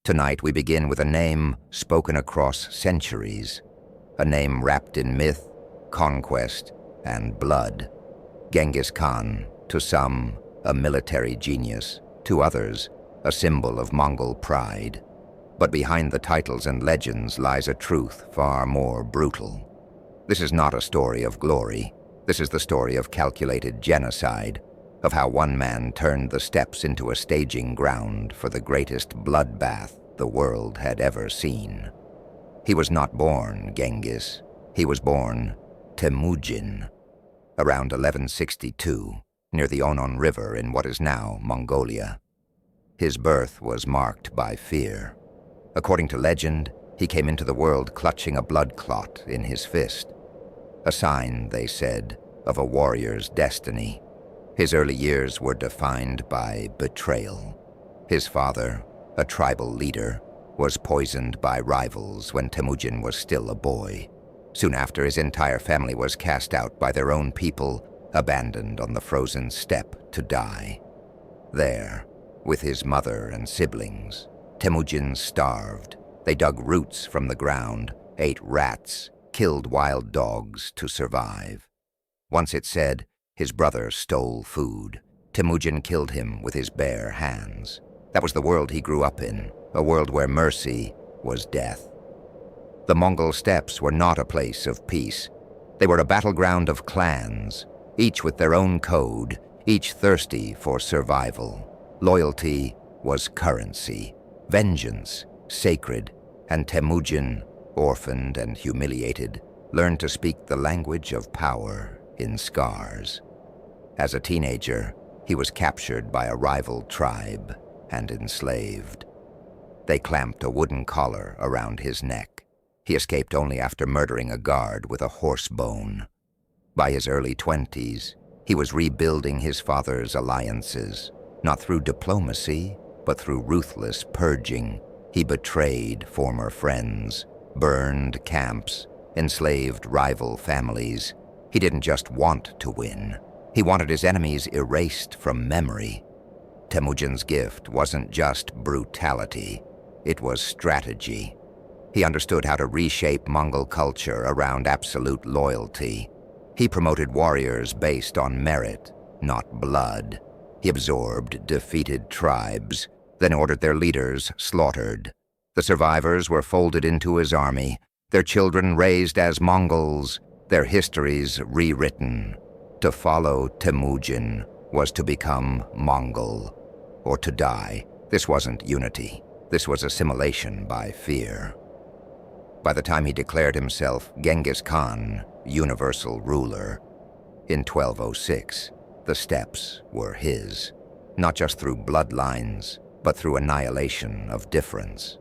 Tonight we begin with a name spoken across centuries, a name wrapped in myth, conquest, and blood. Genghis Khan, to some, a military genius, to others, a symbol of Mongol pride. But behind the titles and legends lies a truth far more brutal. This is not a story of glory. This is the story of calculated genocide, of how one man turned the steppes into a staging ground for the greatest bloodbath the world had ever seen. He was not born Genghis. He was born Temujin, around 1162, near the Onon River in what is now Mongolia. His birth was marked by fear. According to legend, he came into the world clutching a blood clot in his fist, a sign, they said, of a warrior's destiny. His early years were defined by betrayal. His father, a tribal leader, was poisoned by rivals when Temujin was still a boy. Soon after, his entire family was cast out by their own people, abandoned on the frozen steppe to die. There, with his mother and siblings, Temujin starved. They dug roots from the ground, ate rats, killed wild dogs to survive. Once it said, his brother stole food. Temujin killed him with his bare hands. That was the world he grew up in, a world where mercy was death. The Mongol steppes were not a place of peace. They were a battleground of clans, each with their own code, each thirsty for survival. Loyalty was currency, vengeance sacred, and Temujin, orphaned and humiliated, learned to speak the language of power in scars. As a teenager, he was captured by a rival tribe and enslaved. They clamped a wooden collar around his neck. He escaped only after murdering a guard with a horse bone. By his early 20s, he was rebuilding his father's alliances, not through diplomacy, but through ruthless purging. He betrayed former friends, burned camps, enslaved rival families. He didn't just want to win. He wanted his enemies erased from memory. Temujin's gift wasn't just brutality, it was strategy. He understood how to reshape Mongol culture around absolute loyalty. He promoted warriors based on merit, not blood. He absorbed defeated tribes, then ordered their leaders slaughtered. The survivors were folded into his army, their children raised as Mongols, their histories rewritten. To follow Temujin was to become Mongol, or to die. This wasn't unity. This was assimilation by fear. By the time he declared himself Genghis Khan, universal ruler, in 1206, the steppes were his, not just through bloodlines, but through annihilation of difference.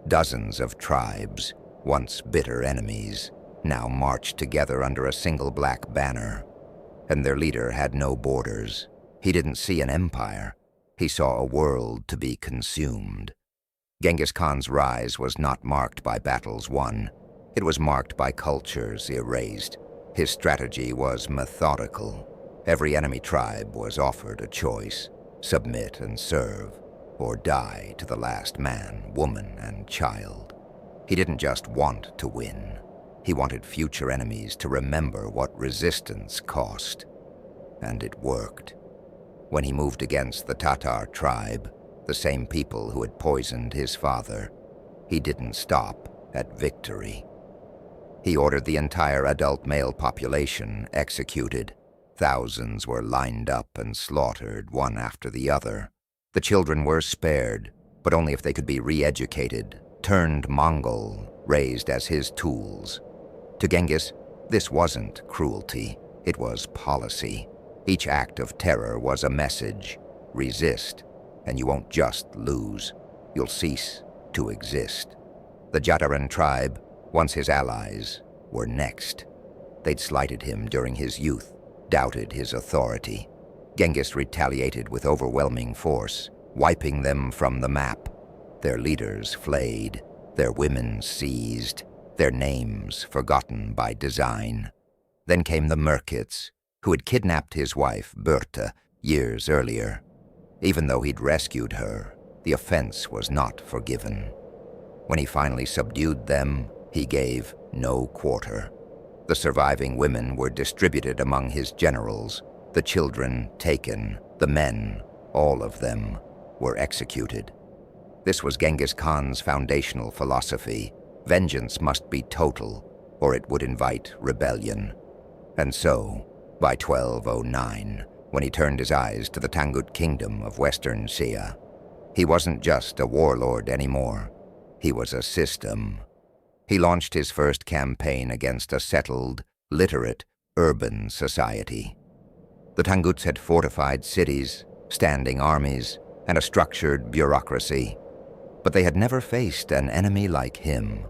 Dozens of tribes, once bitter enemies, now marched together under a single black banner, and their leader had no borders. He didn't see an empire. He saw a world to be consumed. Genghis Khan's rise was not marked by battles won. It was marked by cultures erased. His strategy was methodical. Every enemy tribe was offered a choice: submit and serve, or die to the last man, woman, and child. He didn't just want to win. He wanted future enemies to remember what resistance cost. And it worked. When he moved against the Tatar tribe, the same people who had poisoned his father, he didn't stop at victory. He ordered the entire adult male population executed. Thousands were lined up and slaughtered one after the other. The children were spared, but only if they could be re-educated, turned Mongol, raised as his tools. To Genghis, this wasn't cruelty, it was policy. Each act of terror was a message: resist, and you won't just lose, you'll cease to exist. The Jataran tribe, once his allies, were next. They'd slighted him during his youth, doubted his authority. Genghis retaliated with overwhelming force, wiping them from the map. Their leaders flayed, their women seized, their names forgotten by design. Then came the Merkits, who had kidnapped his wife, Berta, years earlier. Even though he'd rescued her, the offense was not forgiven. When he finally subdued them, he gave no quarter. The surviving women were distributed among his generals, the children taken, the men, all of them, were executed. This was Genghis Khan's foundational philosophy. Vengeance must be total, or it would invite rebellion. And so, by 1209, when he turned his eyes to the Tangut Kingdom of Western Xia, he wasn't just a warlord anymore. He was a system. He launched his first campaign against a settled, literate, urban society. The Tanguts had fortified cities, standing armies, and a structured bureaucracy, but they had never faced an enemy like him.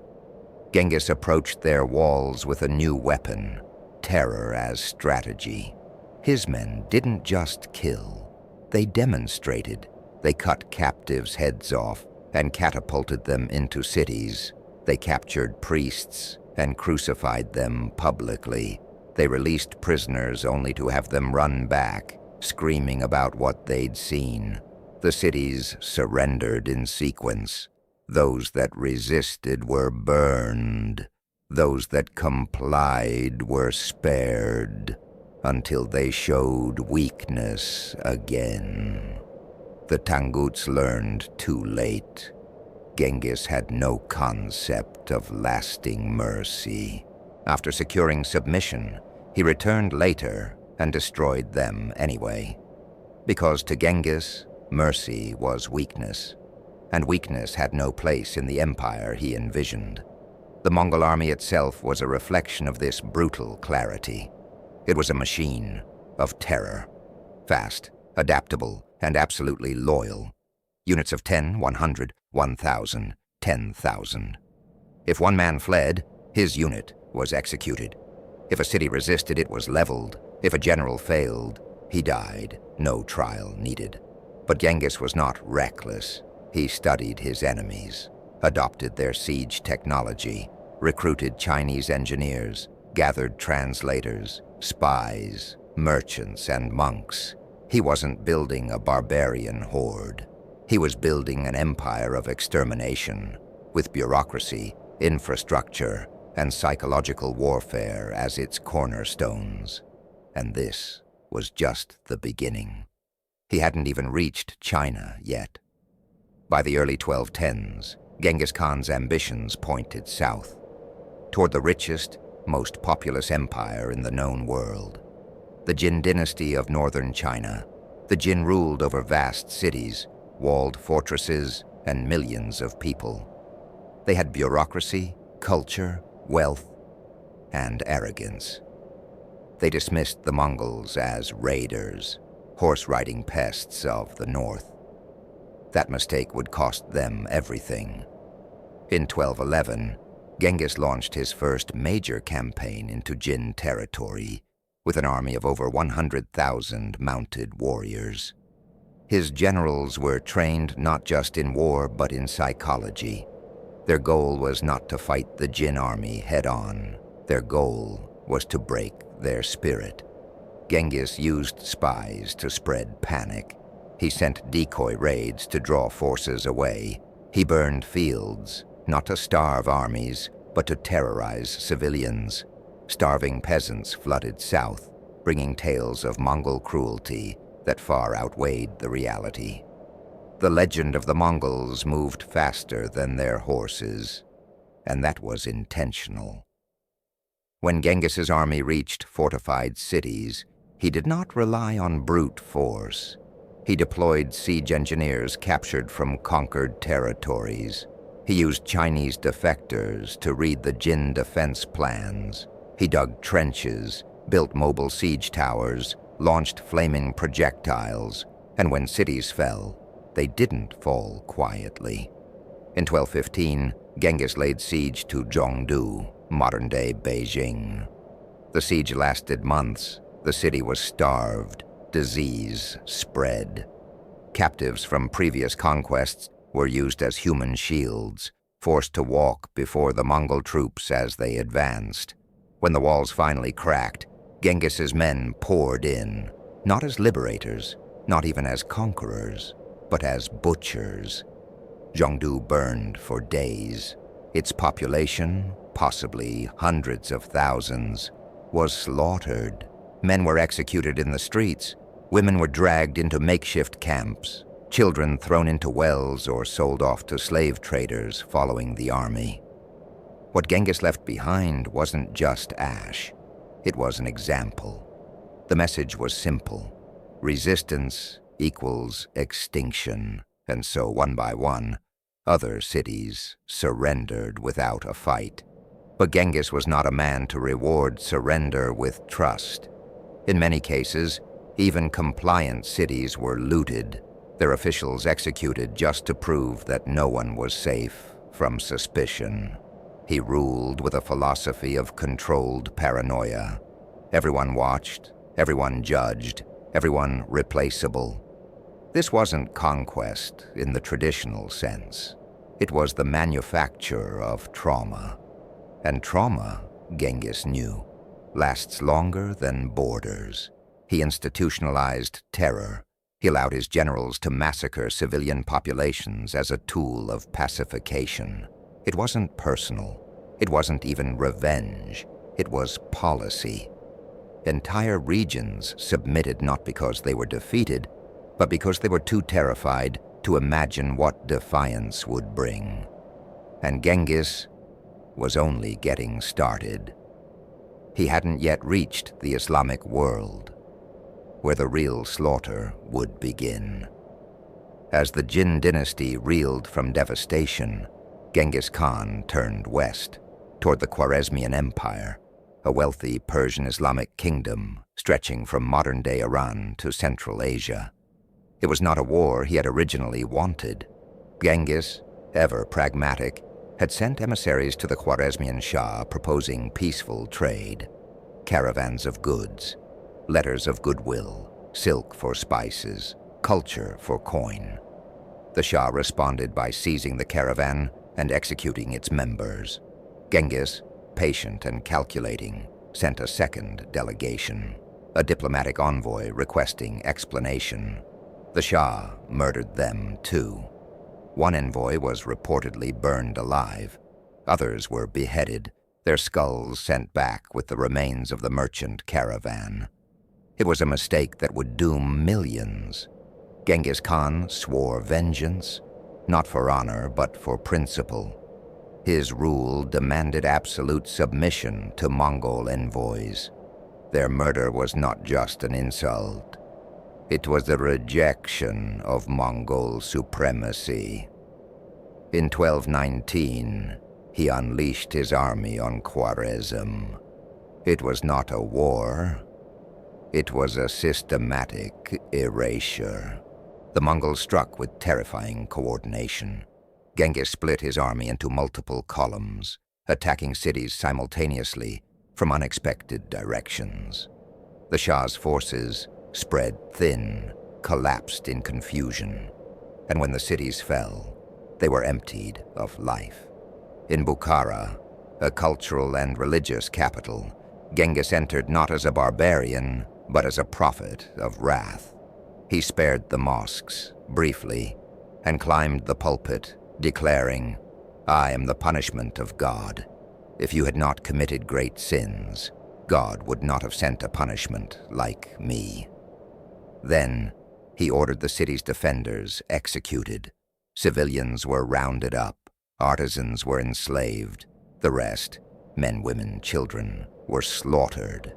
Genghis approached their walls with a new weapon, terror as strategy. His men didn't just kill. They demonstrated. They cut captives' heads off and catapulted them into cities. They captured priests and crucified them publicly. They released prisoners only to have them run back, screaming about what they'd seen. The cities surrendered in sequence. Those that resisted were burned. Those that complied were spared, until they showed weakness again. The Tanguts learned too late. Genghis had no concept of lasting mercy. After securing submission, he returned later and destroyed them anyway. Because to Genghis, mercy was weakness, and weakness had no place in the empire he envisioned. The Mongol army itself was a reflection of this brutal clarity. It was a machine of terror, fast, adaptable, and absolutely loyal. Units of 10, 100, 1,000, 10,000. If one man fled, his unit was executed. If a city resisted, it was leveled. If a general failed, he died, no trial needed. But Genghis was not reckless. He studied his enemies, adopted their siege technology, recruited Chinese engineers, gathered translators, spies, merchants, and monks. He wasn't building a barbarian horde. He was building an empire of extermination, with bureaucracy, infrastructure, and psychological warfare as its cornerstones. And this was just the beginning. He hadn't even reached China yet. By the early 1210s, Genghis Khan's ambitions pointed south, toward the richest, most populous empire in the known world. The Jin dynasty of northern China. The Jin ruled over vast cities, walled fortresses, and millions of people. They had bureaucracy, culture, wealth, and arrogance. They dismissed the Mongols as raiders, horse-riding pests of the north. That mistake would cost them everything. In 1211, Genghis launched his first major campaign into Jin territory with an army of over 100,000 mounted warriors. His generals were trained not just in war but in psychology. Their goal was not to fight the Jin army head-on. Their goal was to break their spirit. Genghis used spies to spread panic. He sent decoy raids to draw forces away. He burned fields, not to starve armies, but to terrorize civilians. Starving peasants flooded south, bringing tales of Mongol cruelty that far outweighed the reality. The legend of the Mongols moved faster than their horses, and that was intentional. When Genghis's army reached fortified cities, he did not rely on brute force. He deployed siege engineers captured from conquered territories. He used Chinese defectors to read the Jin defense plans. He dug trenches, built mobile siege towers, launched flaming projectiles, and when cities fell, they didn't fall quietly. In 1215, Genghis laid siege to Zhongdu, modern-day Beijing. The siege lasted months. The city was starved. Disease spread. Captives from previous conquests were used as human shields, forced to walk before the Mongol troops as they advanced. When the walls finally cracked, Genghis's men poured in, not as liberators, not even as conquerors, but as butchers. Zhongdu burned for days. Its population, possibly hundreds of thousands, was slaughtered. Men were executed in the streets. Women were dragged into makeshift camps. Children thrown into wells or sold off to slave traders following the army. What Genghis left behind wasn't just ash. It was an example. The message was simple. Resistance equals extinction. And so, one by one, other cities surrendered without a fight. But Genghis was not a man to reward surrender with trust. In many cases, even compliant cities were looted, their officials executed just to prove that no one was safe from suspicion. He ruled with a philosophy of controlled paranoia. Everyone watched, everyone judged, everyone replaceable. This wasn't conquest in the traditional sense. It was the manufacture of trauma. And trauma, Genghis knew, lasts longer than borders. He institutionalized terror. He allowed his generals to massacre civilian populations as a tool of pacification. It wasn't personal. It wasn't even revenge. It was policy. Entire regions submitted not because they were defeated, but because they were too terrified to imagine what defiance would bring. And Genghis was only getting started. He hadn't yet reached the Islamic world, where the real slaughter would begin. As the Jin dynasty reeled from devastation, Genghis Khan turned west, toward the Khwarezmian Empire, a wealthy Persian Islamic kingdom stretching from modern-day Iran to Central Asia. It was not a war he had originally wanted. Genghis, ever pragmatic, had sent emissaries to the Khwarezmian Shah proposing peaceful trade, caravans of goods, letters of goodwill, silk for spices, culture for coin. The Shah responded by seizing the caravan and executing its members. Genghis, patient and calculating, sent a second delegation, a diplomatic envoy requesting explanation. The Shah murdered them too. One envoy was reportedly burned alive. Others were beheaded, their skulls sent back with the remains of the merchant caravan. It was a mistake that would doom millions. Genghis Khan swore vengeance, not for honor but for principle. His rule demanded absolute submission to Mongol envoys. Their murder was not just an insult. It was a rejection of Mongol supremacy. In 1219, he unleashed his army on Khwarezm. It was not a war. It was a systematic erasure. The Mongols struck with terrifying coordination. Genghis split his army into multiple columns, attacking cities simultaneously from unexpected directions. The Shah's forces spread thin, collapsed in confusion, and when the cities fell, they were emptied of life. In Bukhara, a cultural and religious capital, Genghis entered not as a barbarian, but as a prophet of wrath. He spared the mosques, briefly, and climbed the pulpit, declaring, "I am the punishment of God. If you had not committed great sins, God would not have sent a punishment like me." Then, he ordered the city's defenders executed. Civilians were rounded up, artisans were enslaved. The rest, men, women, children, were slaughtered.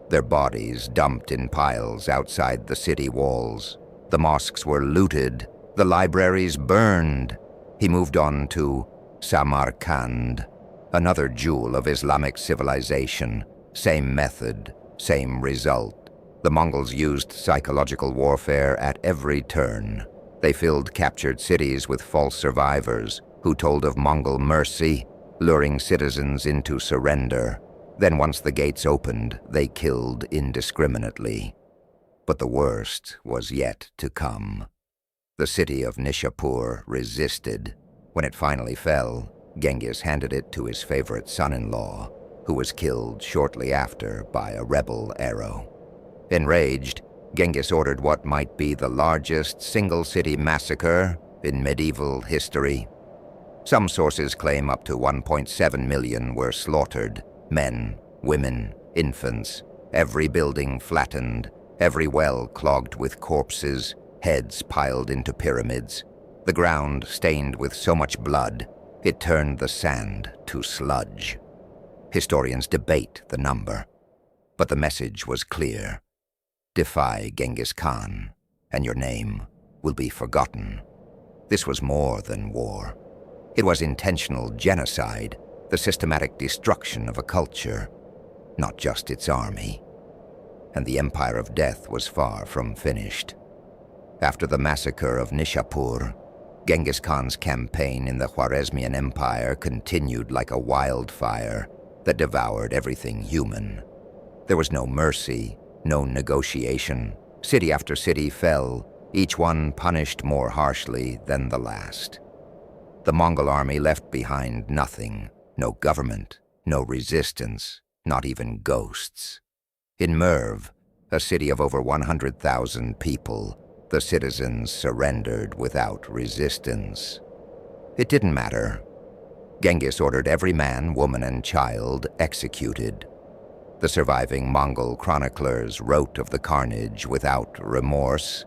Their bodies dumped in piles outside the city walls. The mosques were looted, the libraries burned. He moved on to Samarkand, another jewel of Islamic civilization. Same method, same result. The Mongols used psychological warfare at every turn. They filled captured cities with false survivors who told of Mongol mercy, luring citizens into surrender. Then once the gates opened, they killed indiscriminately. But the worst was yet to come. The city of Nishapur resisted. When it finally fell, Genghis handed it to his favorite son-in-law, who was killed shortly after by a rebel arrow. Enraged, Genghis ordered what might be the largest single-city massacre in medieval history. Some sources claim up to 1.7 million were slaughtered: men, women, infants, every building flattened, every well clogged with corpses, heads piled into pyramids, the ground stained with so much blood it turned the sand to sludge. Historians debate the number, but the message was clear. Defy Genghis Khan, and your name will be forgotten. This was more than war. It was intentional genocide, the systematic destruction of a culture, not just its army. And the Empire of Death was far from finished. After the massacre of Nishapur, Genghis Khan's campaign in the Khwarezmian Empire continued like a wildfire that devoured everything human. There was no mercy, no negotiation. City after city fell, each one punished more harshly than the last. The Mongol army left behind nothing: no government, no resistance, not even ghosts. In Merv, a city of over 100,000 people, the citizens surrendered without resistance. It didn't matter. Genghis ordered every man, woman, and child executed. The surviving Mongol chroniclers wrote of the carnage without remorse.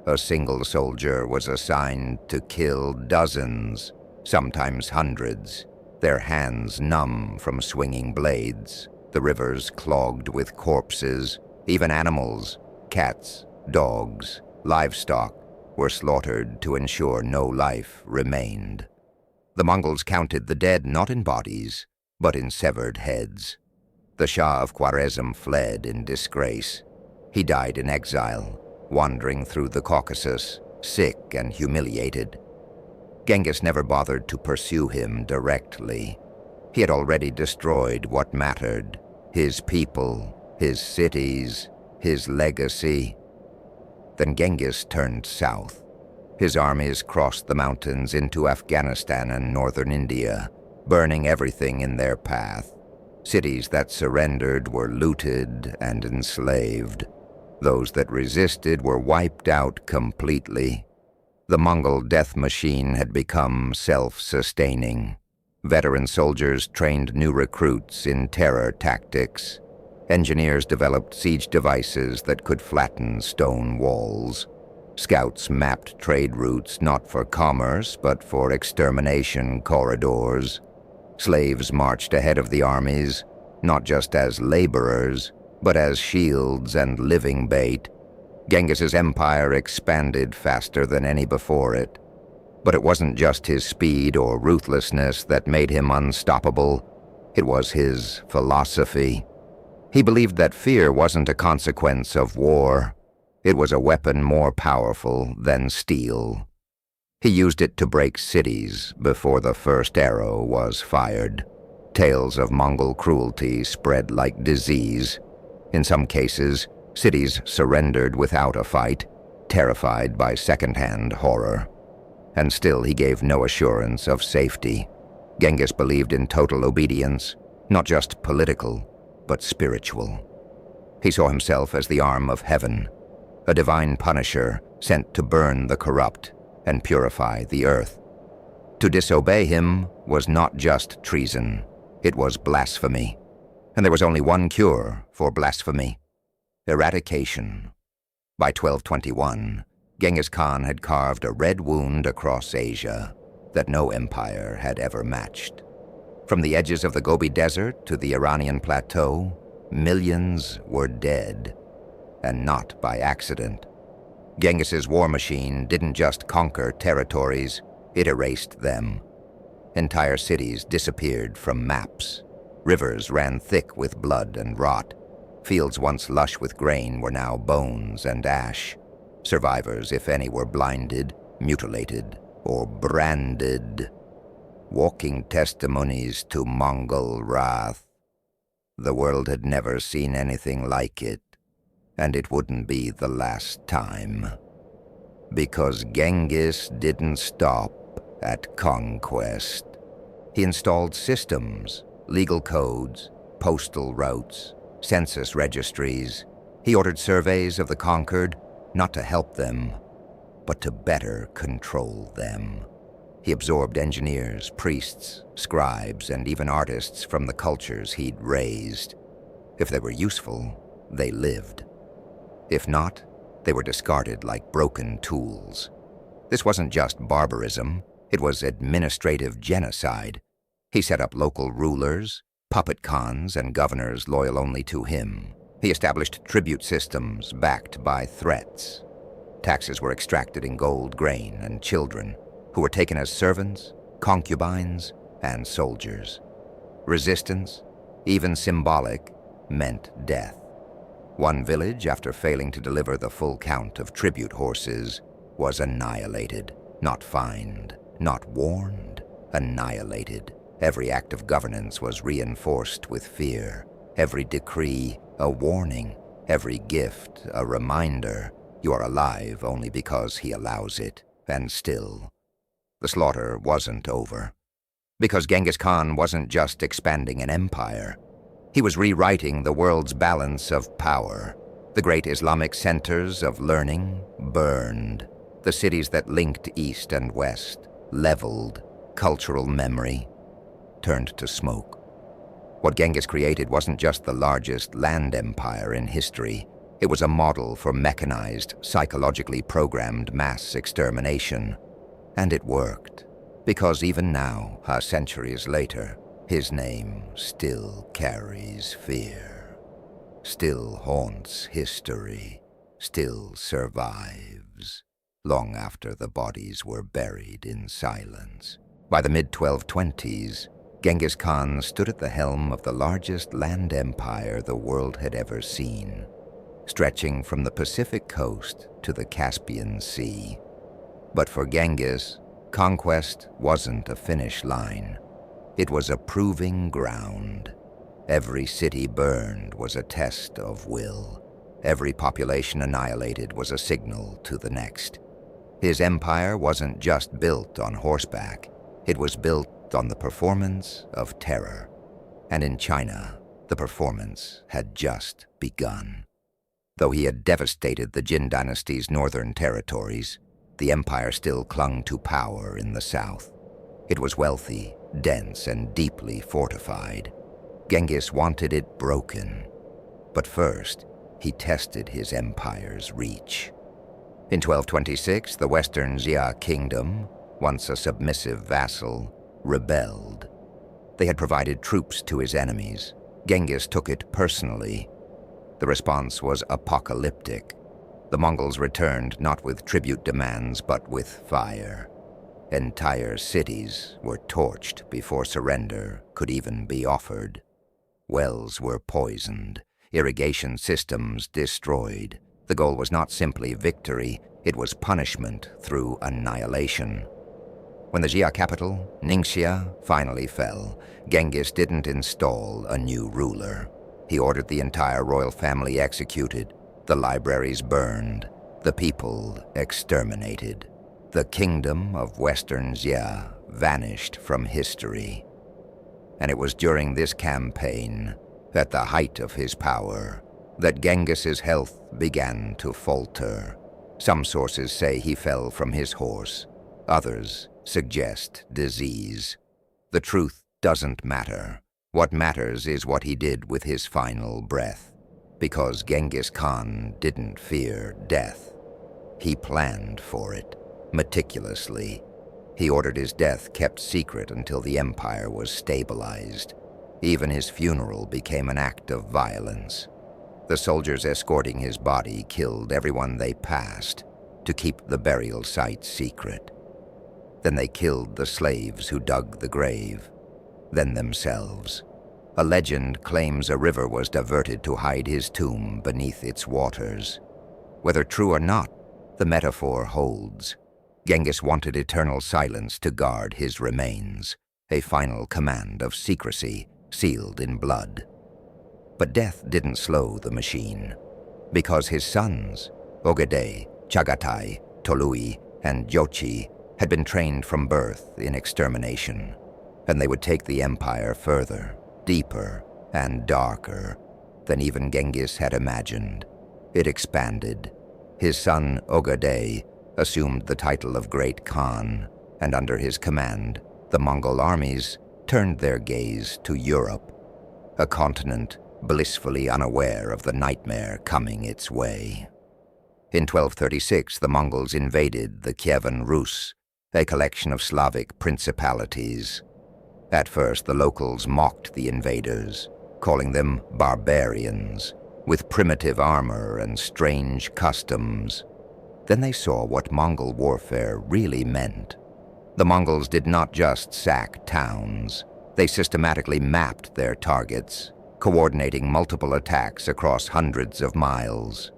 A single soldier was assigned to kill dozens, sometimes hundreds, their hands numb from swinging blades, the rivers clogged with corpses. Even animals, cats, dogs, livestock, were slaughtered to ensure no life remained. The Mongols counted the dead not in bodies, but in severed heads. The Shah of Khwarezm fled in disgrace. He died in exile, wandering through the Caucasus, sick and humiliated. Genghis never bothered to pursue him directly. He had already destroyed what mattered: his people, his cities, his legacy. Then Genghis turned south. His armies crossed the mountains into Afghanistan and northern India, burning everything in their path. Cities that surrendered were looted and enslaved. Those that resisted were wiped out completely. The Mongol death machine had become self-sustaining. Veteran soldiers trained new recruits in terror tactics. Engineers developed siege devices that could flatten stone walls. Scouts mapped trade routes not for commerce, but for extermination corridors. Slaves marched ahead of the armies, not just as laborers, but as shields and living bait. Genghis's empire expanded faster than any before it. But it wasn't just his speed or ruthlessness that made him unstoppable. It was his philosophy. He believed that fear wasn't a consequence of war. It was a weapon more powerful than steel. He used it to break cities before the first arrow was fired. Tales of Mongol cruelty spread like disease. In some cases, cities surrendered without a fight, terrified by second-hand horror. And still he gave no assurance of safety. Genghis believed in total obedience, not just political, but spiritual. He saw himself as the arm of heaven, a divine punisher sent to burn the corrupt and purify the earth. To disobey him was not just treason, it was blasphemy. And there was only one cure for blasphemy: eradication. By 1221, Genghis Khan had carved a red wound across Asia that no empire had ever matched. From the edges of the Gobi Desert to the Iranian plateau, millions were dead, and not by accident. Genghis's war machine didn't just conquer territories, it erased them. Entire cities disappeared from maps. Rivers ran thick with blood and rot. Fields once lush with grain were now bones and ash. Survivors, if any, were blinded, mutilated, or branded. Walking testimonies to Mongol wrath. The world had never seen anything like it, and it wouldn't be the last time. Because Genghis didn't stop at conquest. He installed systems, legal codes, postal routes, census registries. He ordered surveys of the conquered, not to help them, but to better control them. He absorbed engineers, priests, scribes, and even artists from the cultures he'd raised. If they were useful, they lived. If not, they were discarded like broken tools. This wasn't just barbarism, it was administrative genocide. He set up local rulers, puppet khans, and governors loyal only to him. He established tribute systems backed by threats. Taxes were extracted in gold, grain, and children, who were taken as servants, concubines, and soldiers. Resistance, even symbolic, meant death. One village, after failing to deliver the full count of tribute horses, was annihilated, not fined, not warned, annihilated. Every act of governance was reinforced with fear. Every decree, a warning. Every gift, a reminder. You are alive only because he allows it. And still, the slaughter wasn't over. Because Genghis Khan wasn't just expanding an empire. He was rewriting the world's balance of power. The great Islamic centers of learning burned. The cities that linked east and west, leveled, cultural memory, turned to smoke. What Genghis created wasn't just the largest land empire in history. It was a model for mechanized, psychologically programmed mass extermination. And it worked, because even now, centuries later, his name still carries fear, still haunts history, still survives, long after the bodies were buried in silence. By the mid-1220s, Genghis Khan stood at the helm of the largest land empire the world had ever seen, stretching from the Pacific coast to the Caspian Sea. But for Genghis, conquest wasn't a finish line. It was a proving ground. Every city burned was a test of will. Every population annihilated was a signal to the next. His empire wasn't just built on horseback. It was built on the performance of terror. And in China, the performance had just begun. Though he had devastated the Jin dynasty's northern territories, the empire still clung to power in the south. It was wealthy, dense, and deeply fortified. Genghis wanted it broken. But first, he tested his empire's reach. In 1226, the Western Xia kingdom, once a submissive vassal, rebelled. They had provided troops to his enemies. Genghis took it personally. The response was apocalyptic. The Mongols returned not with tribute demands, but with fire. Entire cities were torched before surrender could even be offered. Wells were poisoned, irrigation systems destroyed. The goal was not simply victory, it was punishment through annihilation. When the Xia capital, Ningxia, finally fell, Genghis didn't install a new ruler. He ordered the entire royal family executed, the libraries burned, the people exterminated. The kingdom of Western Xia vanished from history. And it was during this campaign, at the height of his power, that Genghis's health began to falter. Some sources say he fell from his horse. Others suggest disease. The truth doesn't matter. What matters is what he did with his final breath. Because Genghis Khan didn't fear death. He planned for it. Meticulously, he ordered his death kept secret until the empire was stabilized. Even his funeral became an act of violence. The soldiers escorting his body killed everyone they passed to keep the burial site secret. Then they killed the slaves who dug the grave, then themselves. A legend claims a river was diverted to hide his tomb beneath its waters. Whether true or not, the metaphor holds. Genghis wanted eternal silence to guard his remains, a final command of secrecy sealed in blood. But death didn't slow the machine, because his sons, Ogedei, Chagatai, Tolui, and Jochi, had been trained from birth in extermination, and they would take the empire further, deeper, and darker than even Genghis had imagined. it expanded. His son Ogedei assumed the title of Great Khan, and under his command, the Mongol armies turned their gaze to Europe, a continent blissfully unaware of the nightmare coming its way. In 1236, the Mongols invaded the Kievan Rus, a collection of Slavic principalities. At first, the locals mocked the invaders, calling them barbarians, with primitive armor and strange customs. Then they saw what Mongol warfare really meant. The Mongols did not just sack towns. They systematically mapped their targets, coordinating multiple attacks across hundreds of miles.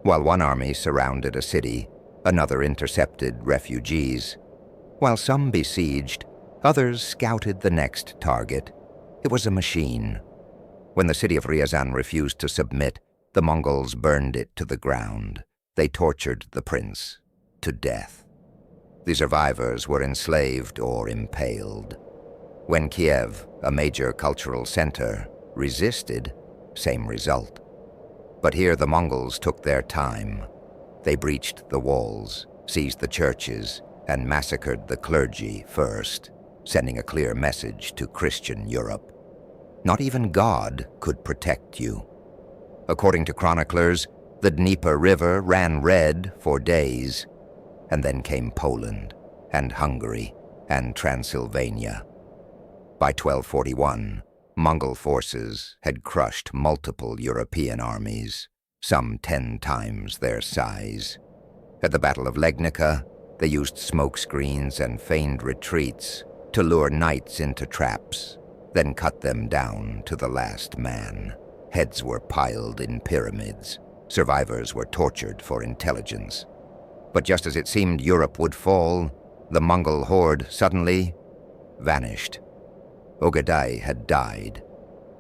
While one army surrounded a city, another intercepted refugees. While some besieged, others scouted the next target. It was a machine. When the city of Ryazan refused to submit, the Mongols burned it to the ground. They tortured the prince to death. The survivors were enslaved or impaled. When Kiev, a major cultural center, resisted, same result. But here the Mongols took their time. They breached the walls, seized the churches, and massacred the clergy first, sending a clear message to Christian Europe. Not even God could protect you. According to chroniclers, the Dnieper River ran red for days, and then came Poland and Hungary and Transylvania. By 1241, Mongol forces had crushed multiple European armies, some 10 times their size. At the Battle of Legnica, they used smokescreens and feigned retreats to lure knights into traps, then cut them down to the last man. Heads were piled in pyramids. Survivors were tortured for intelligence. But just as it seemed Europe would fall, the Mongol horde suddenly vanished. Ogedei had died,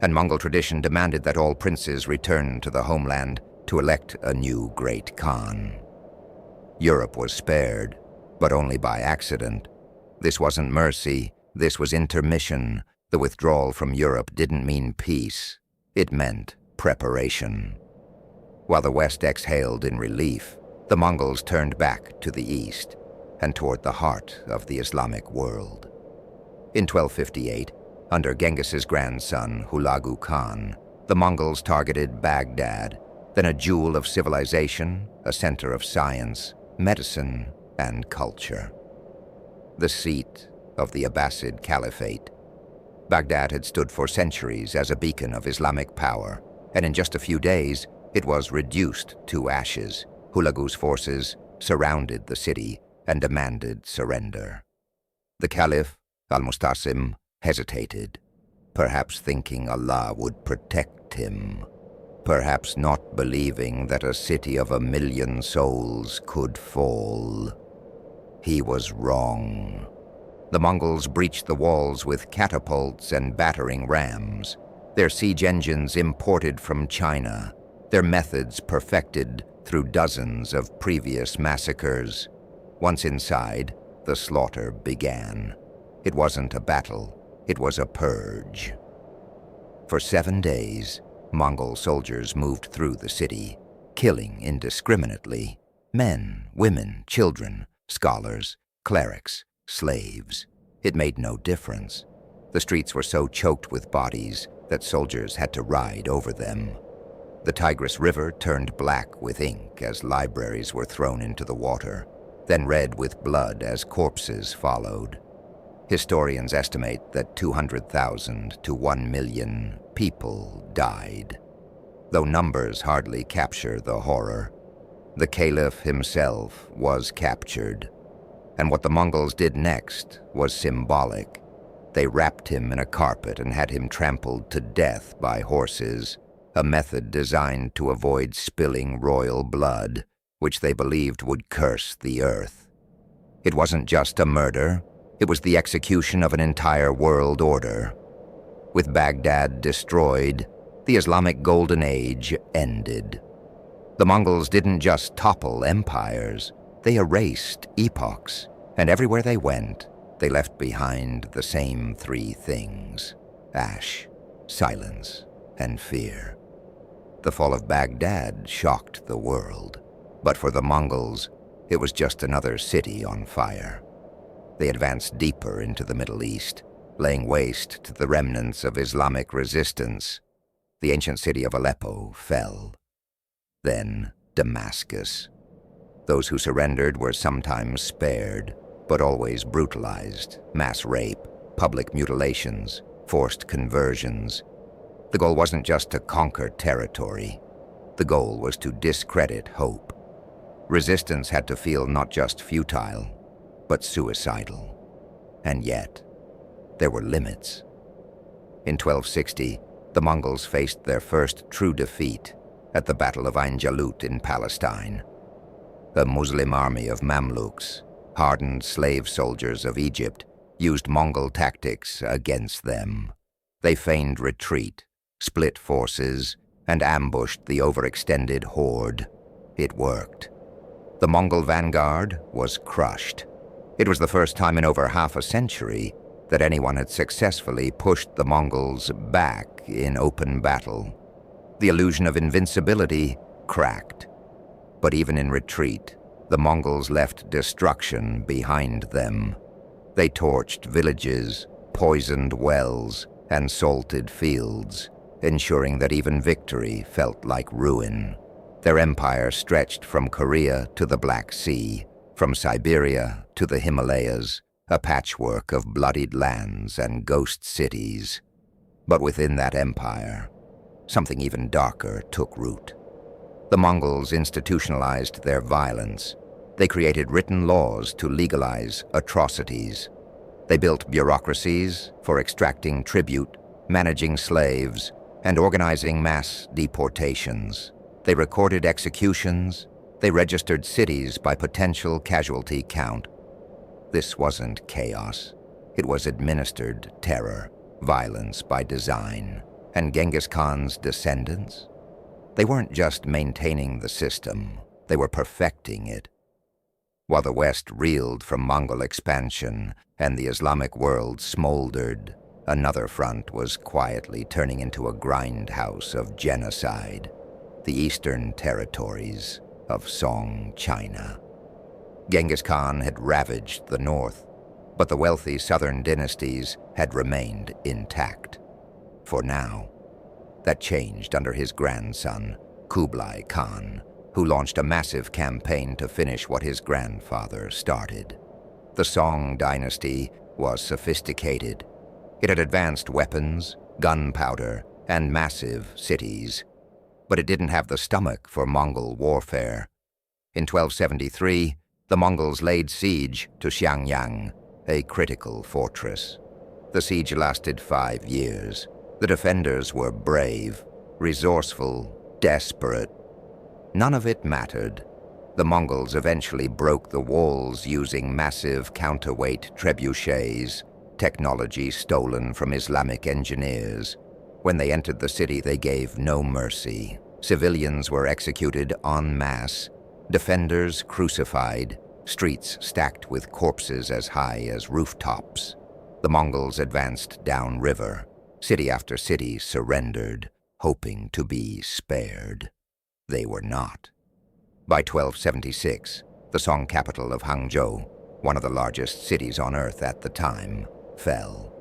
and Mongol tradition demanded that all princes return to the homeland to elect a new Great Khan. Europe was spared, but only by accident. This wasn't mercy, this was intermission. The withdrawal from Europe didn't mean peace, it meant preparation. While the West exhaled in relief, the Mongols turned back to the east and toward the heart of the Islamic world. In 1258, under Genghis's grandson, Hulagu Khan, the Mongols targeted Baghdad, then a jewel of civilization, a center of science, medicine, and culture. The seat of the Abbasid Caliphate. Baghdad had stood for centuries as a beacon of Islamic power, and in just a few days, it was reduced to ashes. Hulagu's forces surrounded the city and demanded surrender. The Caliph, al-Mustasim, hesitated, perhaps thinking Allah would protect him, perhaps not believing that a city of 1 million souls could fall. He was wrong. The Mongols breached the walls with catapults and battering rams, their siege engines imported from China, their methods perfected through dozens of previous massacres. Once inside, the slaughter began. It wasn't a battle, it was a purge. For 7 days, Mongol soldiers moved through the city, killing indiscriminately men, women, children, scholars, clerics, slaves. It made no difference. The streets were so choked with bodies that soldiers had to ride over them. The Tigris River turned black with ink as libraries were thrown into the water, then red with blood as corpses followed. Historians estimate that 200,000 to 1 million people died. Though numbers hardly capture the horror, the Caliph himself was captured. And what the Mongols did next was symbolic. They wrapped him in a carpet and had him trampled to death by horses, a method designed to avoid spilling royal blood, which they believed would curse the earth. It wasn't just a murder, it was the execution of an entire world order. With Baghdad destroyed, the Islamic Golden Age ended. The Mongols didn't just topple empires, they erased epochs, and everywhere they went, they left behind the same 3 things: ash, silence, and fear. The fall of Baghdad shocked the world, but for the Mongols, it was just another city on fire. They advanced deeper into the Middle East, laying waste to the remnants of Islamic resistance. The ancient city of Aleppo fell. Then Damascus. Those who surrendered were sometimes spared, but always brutalized. Mass rape, public mutilations, forced conversions. The goal wasn't just to conquer territory. The goal was to discredit hope. Resistance had to feel not just futile, but suicidal. And yet, there were limits. In 1260, the Mongols faced their first true defeat at the Battle of Ain Jalut in Palestine. The Muslim army of Mamluks, hardened slave soldiers of Egypt, used Mongol tactics against them. They feigned retreat, split forces, and ambushed the overextended horde. It worked. The Mongol vanguard was crushed. It was the first time in over half a century that anyone had successfully pushed the Mongols back in open battle. The illusion of invincibility cracked. But even in retreat, the Mongols left destruction behind them. They torched villages, poisoned wells, and salted fields, ensuring that even victory felt like ruin. Their empire stretched from Korea to the Black Sea, from Siberia to the Himalayas, a patchwork of bloodied lands and ghost cities. But within that empire, something even darker took root. The Mongols institutionalized their violence. They created written laws to legalize atrocities. They built bureaucracies for extracting tribute, managing slaves, and organizing mass deportations. They recorded executions. They registered cities by potential casualty count. This wasn't chaos. It was administered terror, violence by design. And Genghis Khan's descendants? They weren't just maintaining the system, they were perfecting it. While the West reeled from Mongol expansion and the Islamic world smoldered, another front was quietly turning into a grindhouse of genocide. The eastern territories of Song China. Genghis Khan had ravaged the north, but the wealthy southern dynasties had remained intact. For now. That changed under his grandson, Kublai Khan, who launched a massive campaign to finish what his grandfather started. The Song dynasty was sophisticated. It had advanced weapons, gunpowder, and massive cities. But it didn't have the stomach for Mongol warfare. In 1273, the Mongols laid siege to Xiangyang, a critical fortress. The siege lasted 5 years. The defenders were brave, resourceful, desperate. None of it mattered. The Mongols eventually broke the walls using massive counterweight trebuchets, technology stolen from Islamic engineers. When they entered the city, they gave no mercy. Civilians were executed en masse, defenders crucified, streets stacked with corpses as high as rooftops. The Mongols advanced downriver. City after city surrendered, hoping to be spared. They were not. By 1276, the Song capital of Hangzhou, one of the largest cities on earth at the time, fell.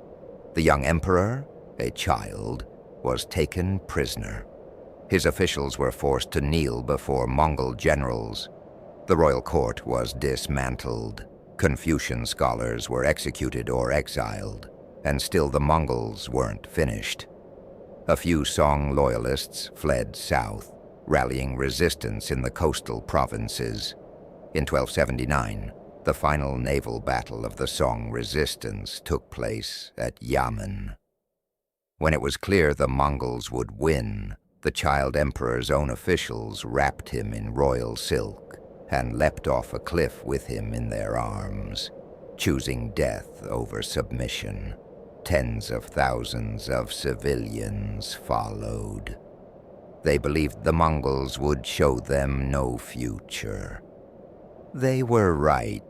The young emperor, a child, was taken prisoner. His officials were forced to kneel before Mongol generals. The royal court was dismantled. Confucian scholars were executed or exiled. And still the Mongols weren't finished. A few Song loyalists fled south, rallying resistance in the coastal provinces. In 1279, the final naval battle of the Song resistance took place at Yamen. When it was clear the Mongols would win, the child emperor's own officials wrapped him in royal silk and leapt off a cliff with him in their arms, choosing death over submission. Tens of thousands of civilians followed. They believed the Mongols would show them no future. They were right.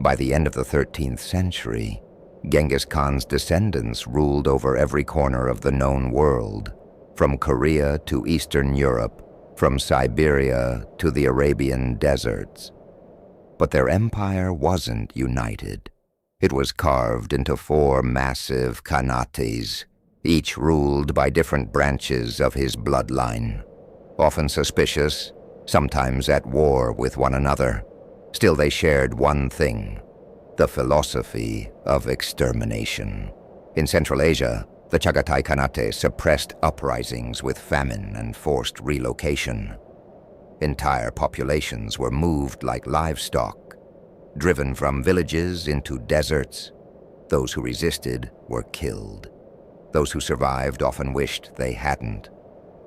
By the end of the 13th century, Genghis Khan's descendants ruled over every corner of the known world. from Korea to Eastern Europe, from Siberia to the Arabian deserts. But their empire wasn't united. It was carved into 4 massive khanates, each ruled by different branches of his bloodline, often suspicious, sometimes at war with one another. Still, they shared one thing: the philosophy of extermination. In Central Asia, the Chagatai Khanate suppressed uprisings with famine and forced relocation. Entire populations were moved like livestock, driven from villages into deserts. Those who resisted were killed. Those who survived often wished they hadn't.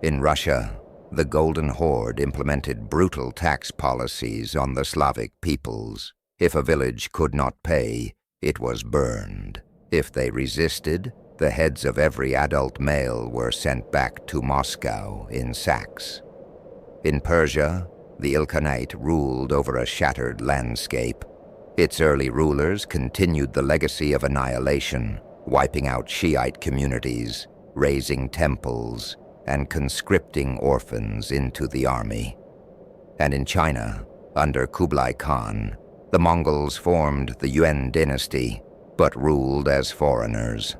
In Russia, the Golden Horde implemented brutal tax policies on the Slavic peoples. If a village could not pay, it was burned. If they resisted, the heads of every adult male were sent back to Moscow in sacks. In Persia, the Ilkhanate ruled over a shattered landscape. Its early rulers continued the legacy of annihilation, wiping out Shiite communities, razing temples, and conscripting orphans into the army. And in China, under Kublai Khan, the Mongols formed the Yuan dynasty, but ruled as foreigners.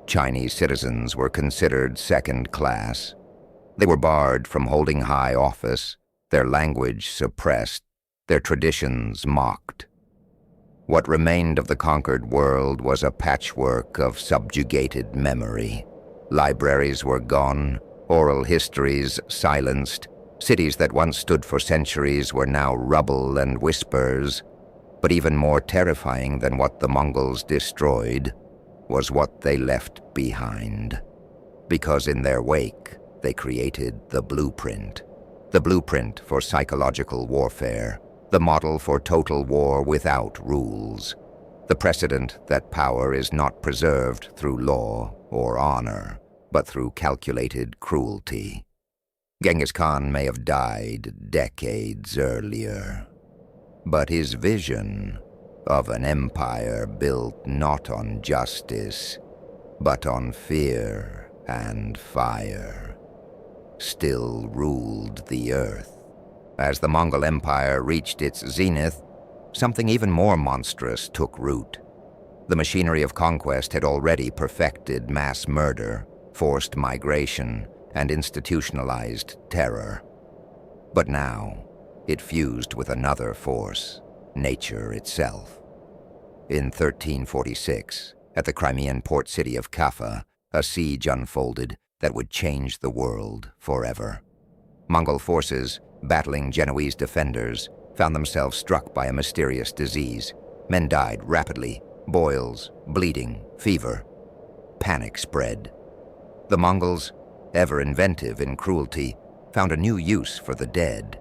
Chinese citizens were considered second class. They were barred from holding high office, their language suppressed, their traditions mocked. What remained of the conquered world was a patchwork of subjugated memory. Libraries were gone, oral histories silenced. Cities that once stood for centuries were now rubble and whispers. But even more terrifying than what the Mongols destroyed was what they left behind. Because in their wake, they created the blueprint for psychological warfare, the model for total war without rules, the precedent that power is not preserved through law or honor, but through calculated cruelty. Genghis Khan may have died decades earlier, but his vision of an empire built not on justice, but on fear and fire, still ruled the earth. As the Mongol Empire reached its zenith, something even more monstrous took root. The machinery of conquest had already perfected mass murder, forced migration, and institutionalized terror. But now, it fused with another force, nature itself. In 1346, at the Crimean port city of Kaffa, a siege unfolded that would change the world forever. Mongol forces, battling Genoese defenders, found themselves struck by a mysterious disease. Men died rapidly, boils, bleeding, fever. Panic spread. The Mongols, ever inventive in cruelty, found a new use for the dead.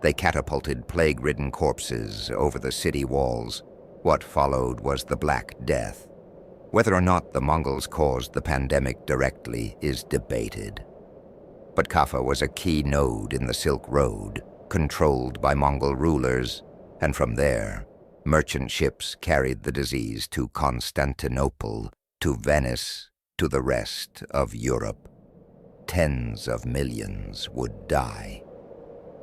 They catapulted plague-ridden corpses over the city walls. What followed was the Black Death. Whether or not the Mongols caused the pandemic directly is debated. But Kaffa was a key node in the Silk Road, controlled by Mongol rulers, and from there, merchant ships carried the disease to Constantinople, to Venice, to the rest of Europe. Tens of millions would die.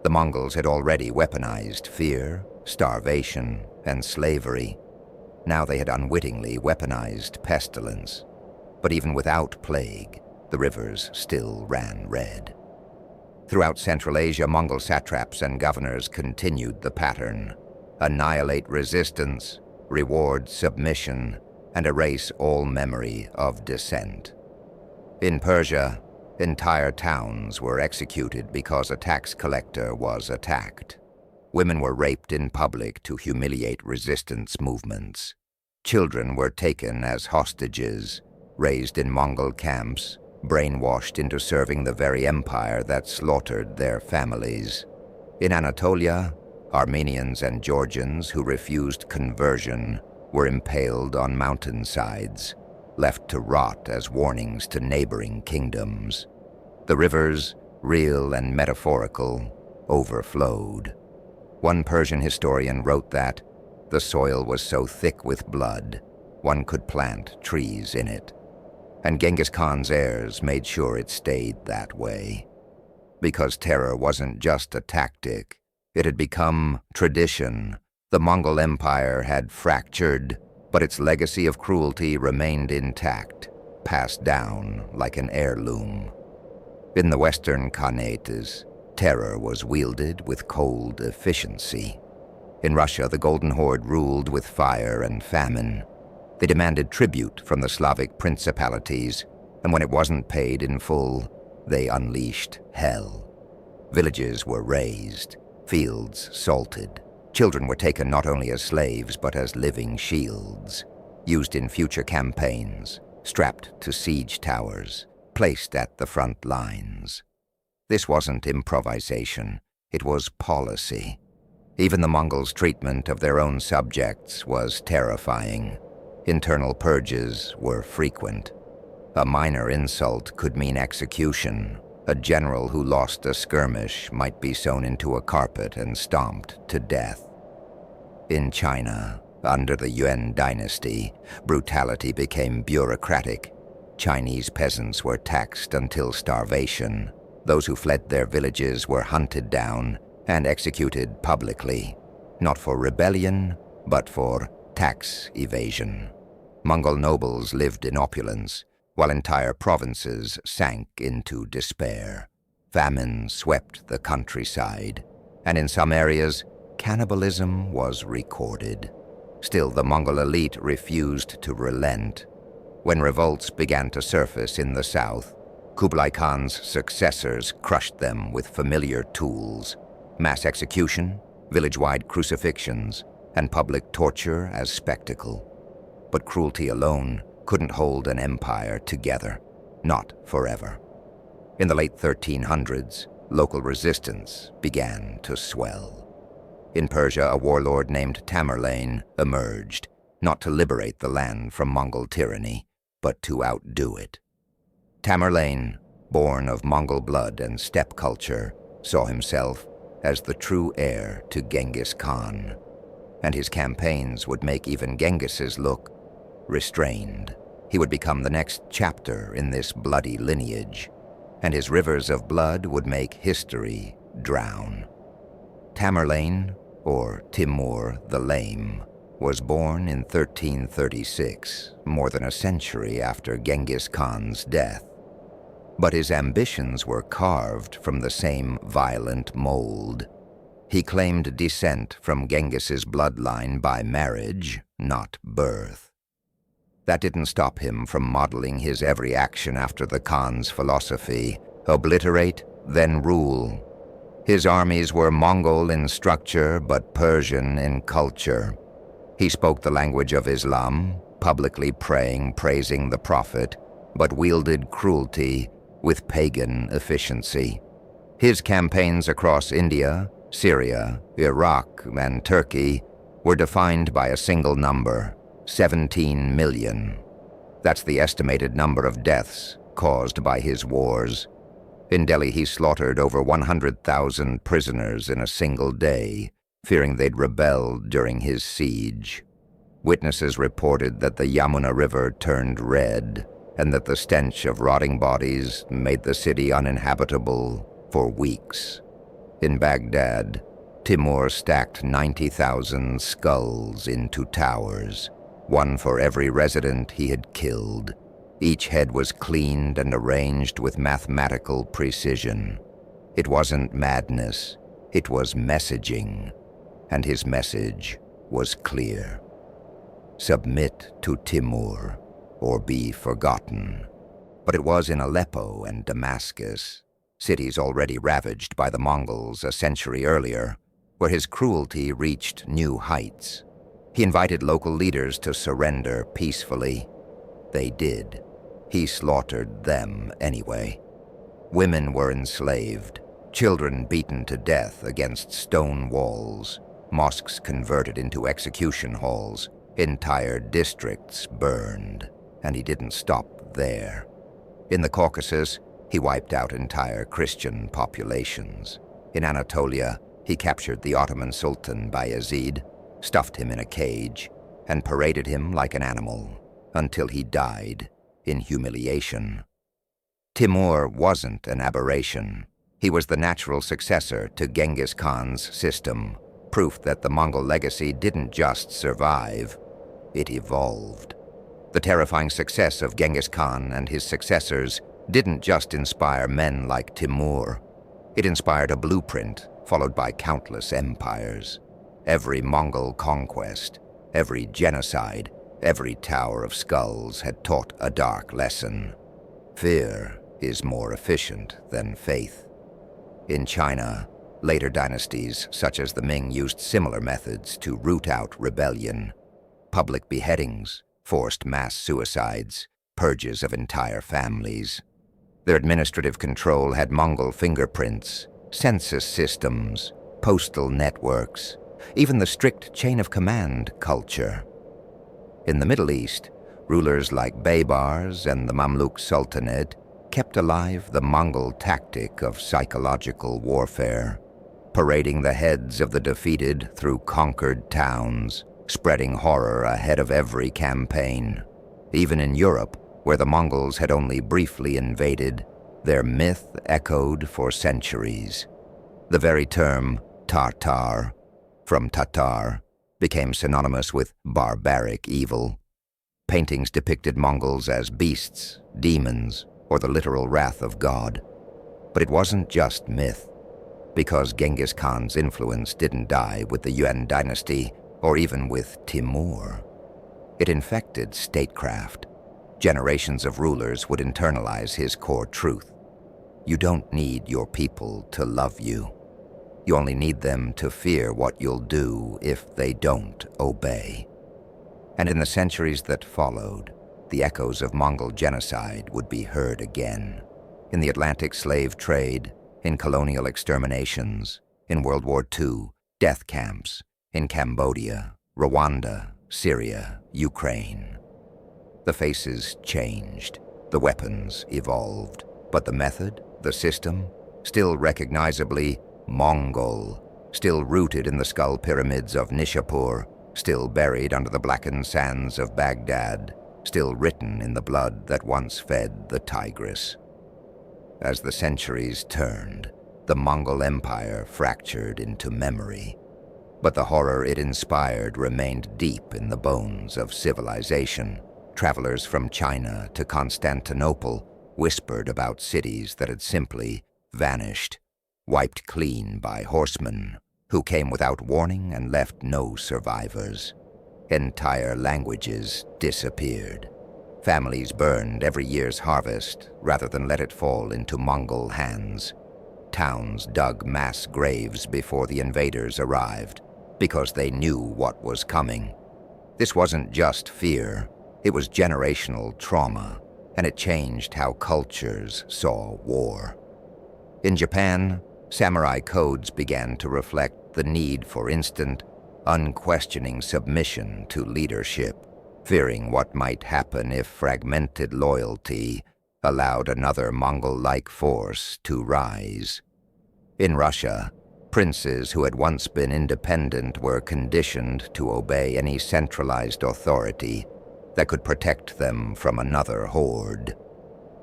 The Mongols had already weaponized fear, starvation, and slavery. Now they had unwittingly weaponized pestilence. But even without plague, the rivers still ran red. Throughout Central Asia, Mongol satraps and governors continued the pattern: annihilate resistance, reward submission, and erase all memory of dissent. In Persia, entire towns were executed because a tax collector was attacked. Women were raped in public to humiliate resistance movements. Children were taken as hostages, raised in Mongol camps, brainwashed into serving the very empire that slaughtered their families. In Anatolia, Armenians and Georgians who refused conversion were impaled on mountainsides, left to rot as warnings to neighboring kingdoms. The rivers, real and metaphorical, overflowed. One Persian historian wrote that the soil was so thick with blood, one could plant trees in it. and Genghis Khan's heirs made sure it stayed that way. Because terror wasn't just a tactic, it had become tradition. The Mongol Empire had fractured, but its legacy of cruelty remained intact, passed down like an heirloom. In the Western Khanates, terror was wielded with cold efficiency. In Russia, the Golden Horde ruled with fire and famine. They demanded tribute from the Slavic principalities, and when it wasn't paid in full, they unleashed hell. Villages were razed, fields salted. Children were taken not only as slaves, but as living shields, used in future campaigns, strapped to siege towers, placed at the front lines. This wasn't improvisation, it was policy. Even the Mongols' treatment of their own subjects was terrifying. Internal purges were frequent. A minor insult could mean execution. A general who lost a skirmish might be sewn into a carpet and stomped to death. In China, under the Yuan dynasty, brutality became bureaucratic. Chinese peasants were taxed until starvation. Those who fled their villages were hunted down and executed publicly, not for rebellion, but for tax evasion. Mongol nobles lived in opulence, while entire provinces sank into despair. Famine swept the countryside, and in some areas, cannibalism was recorded. Still, the Mongol elite refused to relent. When revolts began to surface in the south, Kublai Khan's successors crushed them with familiar tools: mass execution, village-wide crucifixions, and public torture as spectacle. But cruelty alone couldn't hold an empire together, not forever. In the late 1300s, local resistance began to swell. In Persia, a warlord named Tamerlane emerged, not to liberate the land from Mongol tyranny, but to outdo it. Tamerlane, born of Mongol blood and steppe culture, saw himself as the true heir to Genghis Khan, and his campaigns would make even Genghis's look restrained. He would become the next chapter in this bloody lineage, and his rivers of blood would make history drown. Tamerlane, or Timur the Lame, was born in 1336, more than a century after Genghis Khan's death. But his ambitions were carved from the same violent mold. He claimed descent from Genghis's bloodline by marriage, not birth. That didn't stop him from modeling his every action after the Khan's philosophy: obliterate, then rule. His armies were Mongol in structure, but Persian in culture. He spoke the language of Islam, publicly praising the Prophet, but wielded cruelty with pagan efficiency. His campaigns across India, Syria, Iraq, and Turkey were defined by a single number: 17 million. That's the estimated number of deaths caused by his wars. In Delhi, he slaughtered over 100,000 prisoners in a single day, fearing they'd rebel during his siege. Witnesses reported that the Yamuna River turned red, and that the stench of rotting bodies made the city uninhabitable for weeks. In Baghdad, Timur stacked 90,000 skulls into towers, one for every resident he had killed. Each head was cleaned and arranged with mathematical precision. It wasn't madness, it was messaging, and his message was clear: submit to Timur, or be forgotten. But it was in Aleppo and Damascus, cities already ravaged by the Mongols a century earlier, where his cruelty reached new heights. He invited local leaders to surrender peacefully. They did. He slaughtered them anyway. Women were enslaved, children beaten to death against stone walls, mosques converted into execution halls, entire districts burned. And he didn't stop there. In the Caucasus, he wiped out entire Christian populations. In Anatolia, he captured the Ottoman Sultan Bayezid, stuffed him in a cage, and paraded him like an animal until he died in humiliation. Timur wasn't an aberration. He was the natural successor to Genghis Khan's system, proof that the Mongol legacy didn't just survive, it evolved. The terrifying success of Genghis Khan and his successors didn't just inspire men like Timur. It inspired a blueprint followed by countless empires. Every Mongol conquest, every genocide, every Tower of Skulls had taught a dark lesson. Fear is more efficient than faith. In China, later dynasties such as the Ming used similar methods to root out rebellion. Public beheadings, forced mass suicides, purges of entire families. Their administrative control had Mongol fingerprints, census systems, postal networks, even the strict chain of command culture. In the Middle East, rulers like Baybars and the Mamluk Sultanate kept alive the Mongol tactic of psychological warfare, parading the heads of the defeated through conquered towns, spreading horror ahead of every campaign. Even in Europe, where the Mongols had only briefly invaded, their myth echoed for centuries. The very term Tartar, from Tatar, became synonymous with barbaric evil. Paintings depicted Mongols as beasts, demons, or the literal wrath of God. But it wasn't just myth, because Genghis Khan's influence didn't die with the Yuan dynasty or even with Timur. It infected statecraft. Generations of rulers would internalize his core truth. You don't need your people to love you. You only need them to fear what you'll do if they don't obey. And in the centuries that followed, the echoes of Mongol genocide would be heard again. In the Atlantic slave trade, in colonial exterminations, in World War II, death camps, in Cambodia, Rwanda, Syria, Ukraine. The faces changed, the weapons evolved, but the method, the system, still recognizably Mongol, still rooted in the skull pyramids of Nishapur, still buried under the blackened sands of Baghdad, still written in the blood that once fed the Tigris. As the centuries turned, the Mongol Empire fractured into memory, but the horror it inspired remained deep in the bones of civilization. Travelers from China to Constantinople whispered about cities that had simply vanished, wiped clean by horsemen who came without warning and left no survivors. Entire languages disappeared. Families burned every year's harvest rather than let it fall into Mongol hands. Towns dug mass graves before the invaders arrived because they knew what was coming. This wasn't just fear, it was generational trauma, and it changed how cultures saw war. In Japan, samurai codes began to reflect the need for instant, unquestioning submission to leadership, fearing what might happen if fragmented loyalty allowed another Mongol-like force to rise. In Russia, princes who had once been independent were conditioned to obey any centralized authority that could protect them from another horde,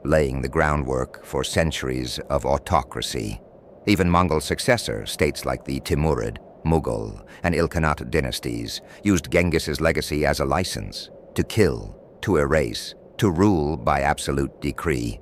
laying the groundwork for centuries of autocracy. Even Mongol successor states like the Timurid, Mughal, and Ilkhanate dynasties used Genghis's legacy as a license to kill, to erase, to rule by absolute decree.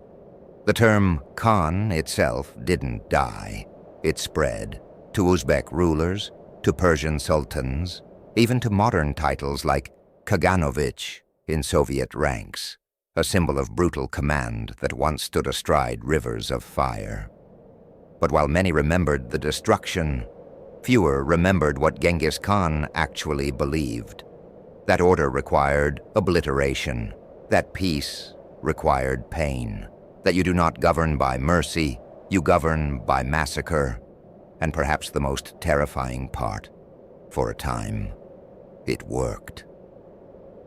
The term Khan itself didn't die. It spread to Uzbek rulers, to Persian sultans, even to modern titles like Kaganovich in Soviet ranks, a symbol of brutal command that once stood astride rivers of fire. But while many remembered the destruction, fewer remembered what Genghis Khan actually believed. That order required obliteration, that peace required pain, that you do not govern by mercy, you govern by massacre, and perhaps the most terrifying part, for a time, it worked.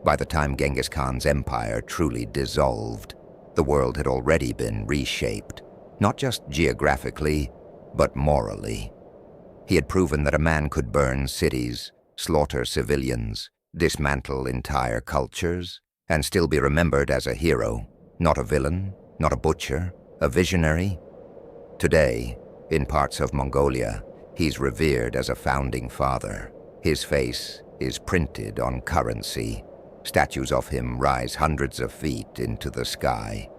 By the time Genghis Khan's empire truly dissolved, the world had already been reshaped, not just geographically, but morally. He had proven that a man could burn cities, slaughter civilians, dismantle entire cultures, and still be remembered as a hero. Not a villain, not a butcher, a visionary. Today, in parts of Mongolia, he's revered as a founding father. His face is printed on currency. Statues of him rise hundreds of feet into the sky.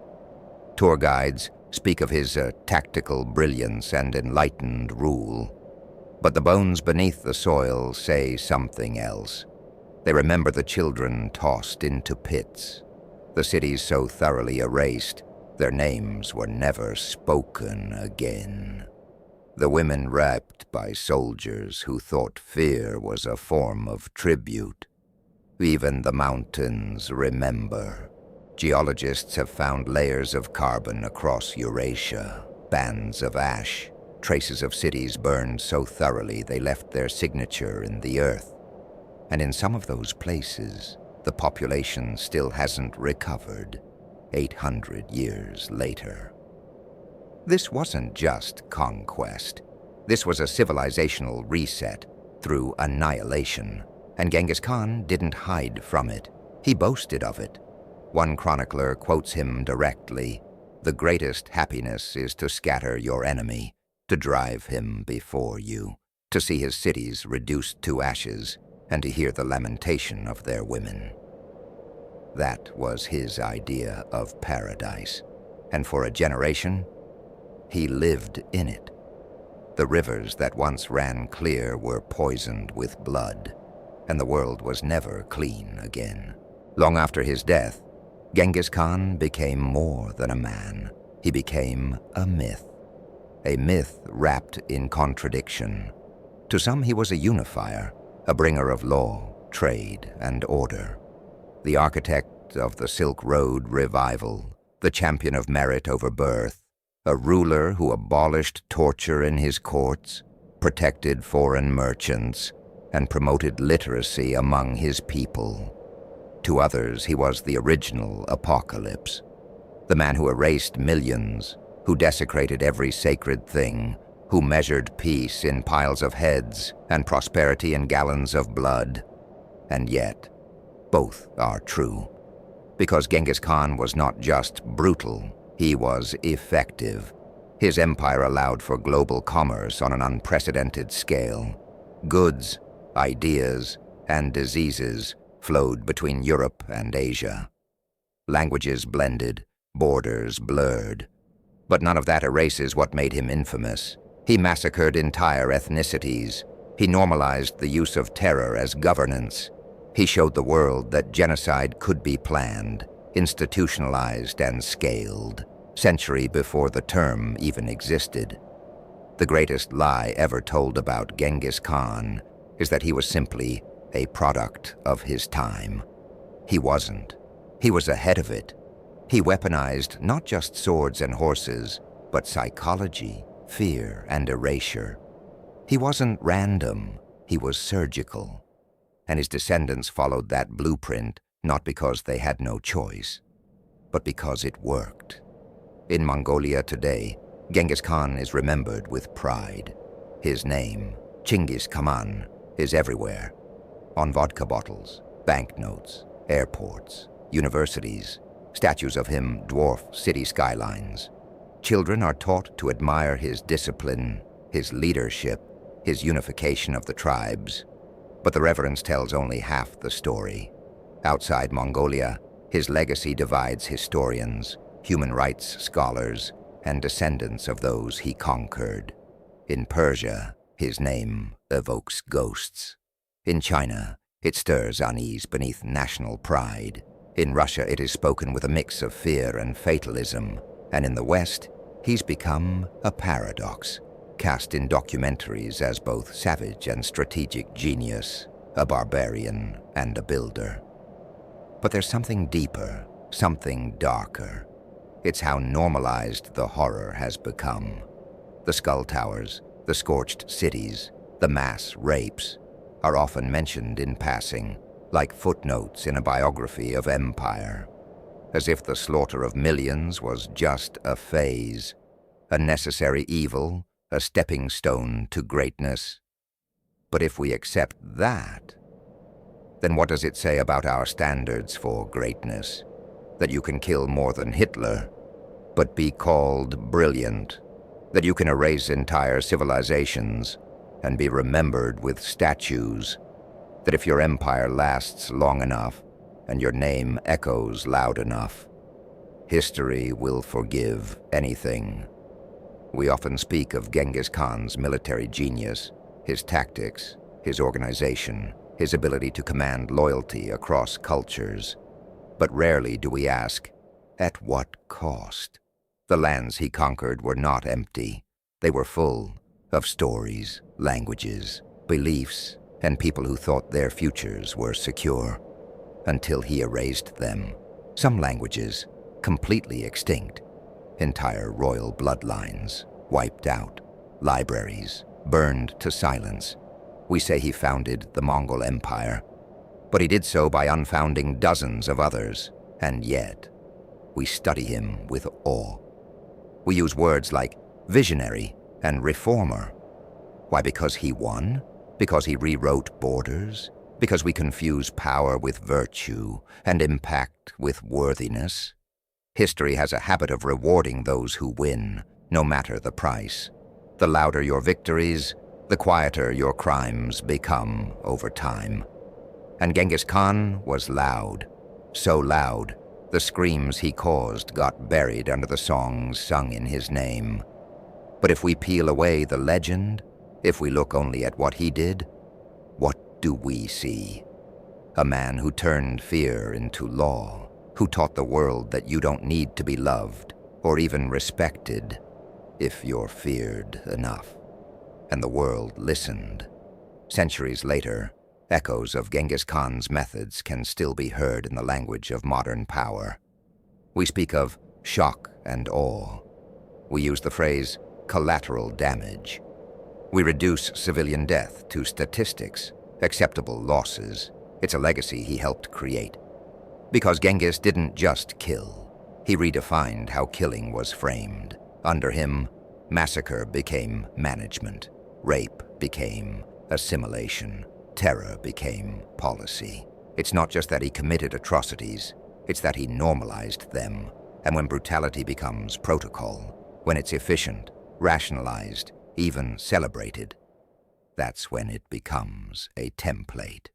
Tour guides speak of his tactical brilliance and enlightened rule. But the bones beneath the soil say something else. They remember the children tossed into pits, the cities so thoroughly erased, their names were never spoken again. The women raped by soldiers who thought fear was a form of tribute. Even the mountains remember. Geologists have found layers of carbon across Eurasia, bands of ash, traces of cities burned so thoroughly they left their signature in the earth. And in some of those places, the population still hasn't recovered, 800 years later. This wasn't just conquest. This was a civilizational reset through annihilation, and Genghis Khan didn't hide from it. He boasted of it. One chronicler quotes him directly, "The greatest happiness is to scatter your enemy, to drive him before you, to see his cities reduced to ashes, and to hear the lamentation of their women." That was his idea of paradise, and for a generation, he lived in it. The rivers that once ran clear were poisoned with blood, and the world was never clean again. Long after his death, Genghis Khan became more than a man. He became a myth wrapped in contradiction. To some, he was a unifier, a bringer of law, trade, and order. The architect of the Silk Road revival, the champion of merit over birth, a ruler who abolished torture in his courts, protected foreign merchants, and promoted literacy among his people. To others, he was the original apocalypse, the man who erased millions, who desecrated every sacred thing, who measured peace in piles of heads and prosperity in gallons of blood. And yet, both are true. Because Genghis Khan was not just brutal, he was effective. His empire allowed for global commerce on an unprecedented scale. Goods, ideas, and diseases flowed between Europe and Asia. Languages blended, borders blurred. But none of that erases what made him infamous. He massacred entire ethnicities. He normalized the use of terror as governance. He showed the world that genocide could be planned, institutionalized, and scaled, century before the term even existed. The greatest lie ever told about Genghis Khan is that he was simply a product of his time. He wasn't. He was ahead of it. He weaponized not just swords and horses, but psychology, fear, and erasure. He wasn't random. He was surgical. And his descendants followed that blueprint not because they had no choice, but because it worked. In Mongolia today, Genghis Khan is remembered with pride. His name, Genghis Khan, is everywhere. On vodka bottles, banknotes, airports, universities, statues of him dwarf city skylines. Children are taught to admire his discipline, his leadership, his unification of the tribes. But the reverence tells only half the story. Outside Mongolia, his legacy divides historians, human rights scholars, and descendants of those he conquered. In Persia, his name evokes ghosts. In China, it stirs unease beneath national pride. In Russia, it is spoken with a mix of fear and fatalism. And in the West, he's become a paradox, cast in documentaries as both savage and strategic genius, a barbarian and a builder. But there's something deeper, something darker. It's how normalized the horror has become. The skull towers, the scorched cities, the mass rapes are often mentioned in passing, like footnotes in a biography of empire, as if the slaughter of millions was just a phase, a necessary evil, a stepping stone to greatness. But if we accept that, then what does it say about our standards for greatness? that you can kill more than Hitler, but be called brilliant, that you can erase entire civilizations and be remembered with statues, that if your empire lasts long enough and your name echoes loud enough, history will forgive anything. We often speak of Genghis Khan's military genius, his tactics, his organization, his ability to command loyalty across cultures. But rarely do we ask, at what cost? The lands he conquered were not empty. They were full of stories, languages, beliefs, and people who thought their futures were secure, until he erased them. Some languages completely extinct, entire royal bloodlines wiped out, libraries burned to silence. We say he founded the Mongol Empire, but he did so by unfounding dozens of others, and yet we study him with awe. We use words like visionary and reformer. Why? Because he won? Because he rewrote borders? Because we confuse power with virtue and impact with worthiness? History has a habit of rewarding those who win, no matter the price. The louder your victories, the quieter your crimes become over time. And Genghis Khan was loud, so loud, the screams he caused got buried under the songs sung in his name. But if we peel away the legend, if we look only at what he did, what do we see? A man who turned fear into law, who taught the world that you don't need to be loved or even respected if you're feared enough. And the world listened. Centuries later, echoes of Genghis Khan's methods can still be heard in the language of modern power. We speak of shock and awe. We use the phrase collateral damage. We reduce civilian death to statistics, acceptable losses. It's a legacy he helped create. Because Genghis didn't just kill. He redefined how killing was framed. Under him, massacre became management. Rape became assimilation. Terror became policy. It's not just that he committed atrocities, it's that he normalized them. And when brutality becomes protocol, when it's efficient, rationalized, even celebrated, that's when it becomes a template.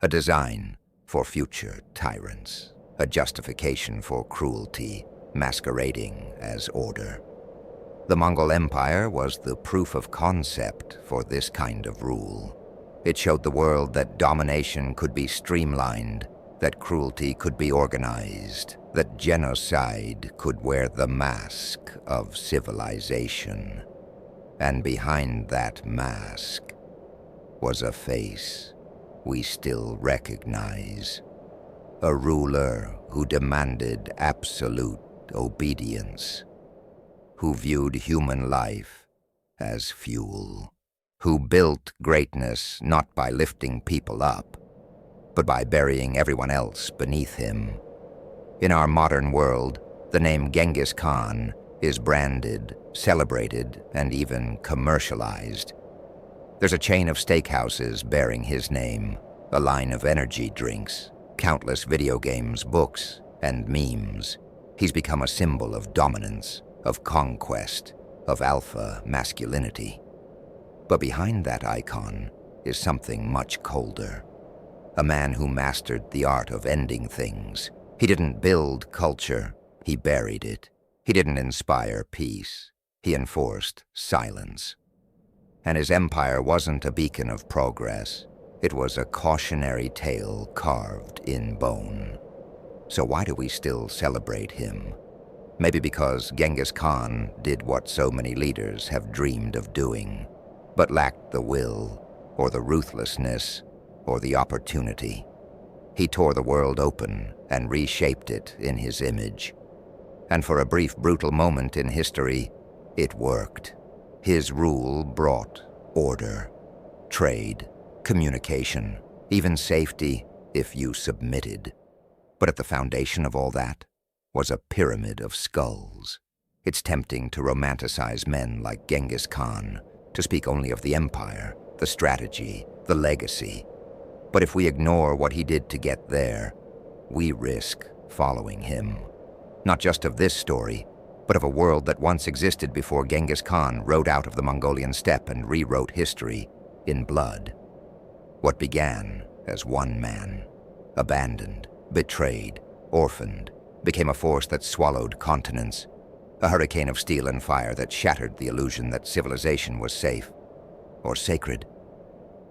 A design for future tyrants. A justification for cruelty masquerading as order. The Mongol Empire was the proof of concept for this kind of rule. It showed the world that domination could be streamlined, that cruelty could be organized, that genocide could wear the mask of civilization. And behind that mask was a face we still recognize. A ruler who demanded absolute obedience, who viewed human life as fuel, who built greatness not by lifting people up, but by burying everyone else beneath him. In our modern world, the name Genghis Khan is branded, celebrated, and even commercialized. There's a chain of steakhouses bearing his name, a line of energy drinks, countless video games, books, and memes. He's become a symbol of dominance, of conquest, of alpha masculinity. But behind that icon is something much colder. A man who mastered the art of ending things. He didn't build culture, he buried it. He didn't inspire peace, he enforced silence. And his empire wasn't a beacon of progress. It was a cautionary tale carved in bone. So why do we still celebrate him? Maybe because Genghis Khan did what so many leaders have dreamed of doing, but lacked the will, or the ruthlessness, or the opportunity. He tore the world open and reshaped it in his image. And for a brief, brutal moment in history, it worked. His rule brought order, trade, communication, even safety if you submitted. But at the foundation of all that was a pyramid of skulls. It's tempting to romanticize men like Genghis Khan, to speak only of the empire, the strategy, the legacy. But if we ignore what he did to get there, we risk following him. Not just of this story, but of a world that once existed before Genghis Khan rode out of the Mongolian steppe and rewrote history in blood. What began as one man, abandoned, betrayed, orphaned, became a force that swallowed continents, a hurricane of steel and fire that shattered the illusion that civilization was safe or sacred.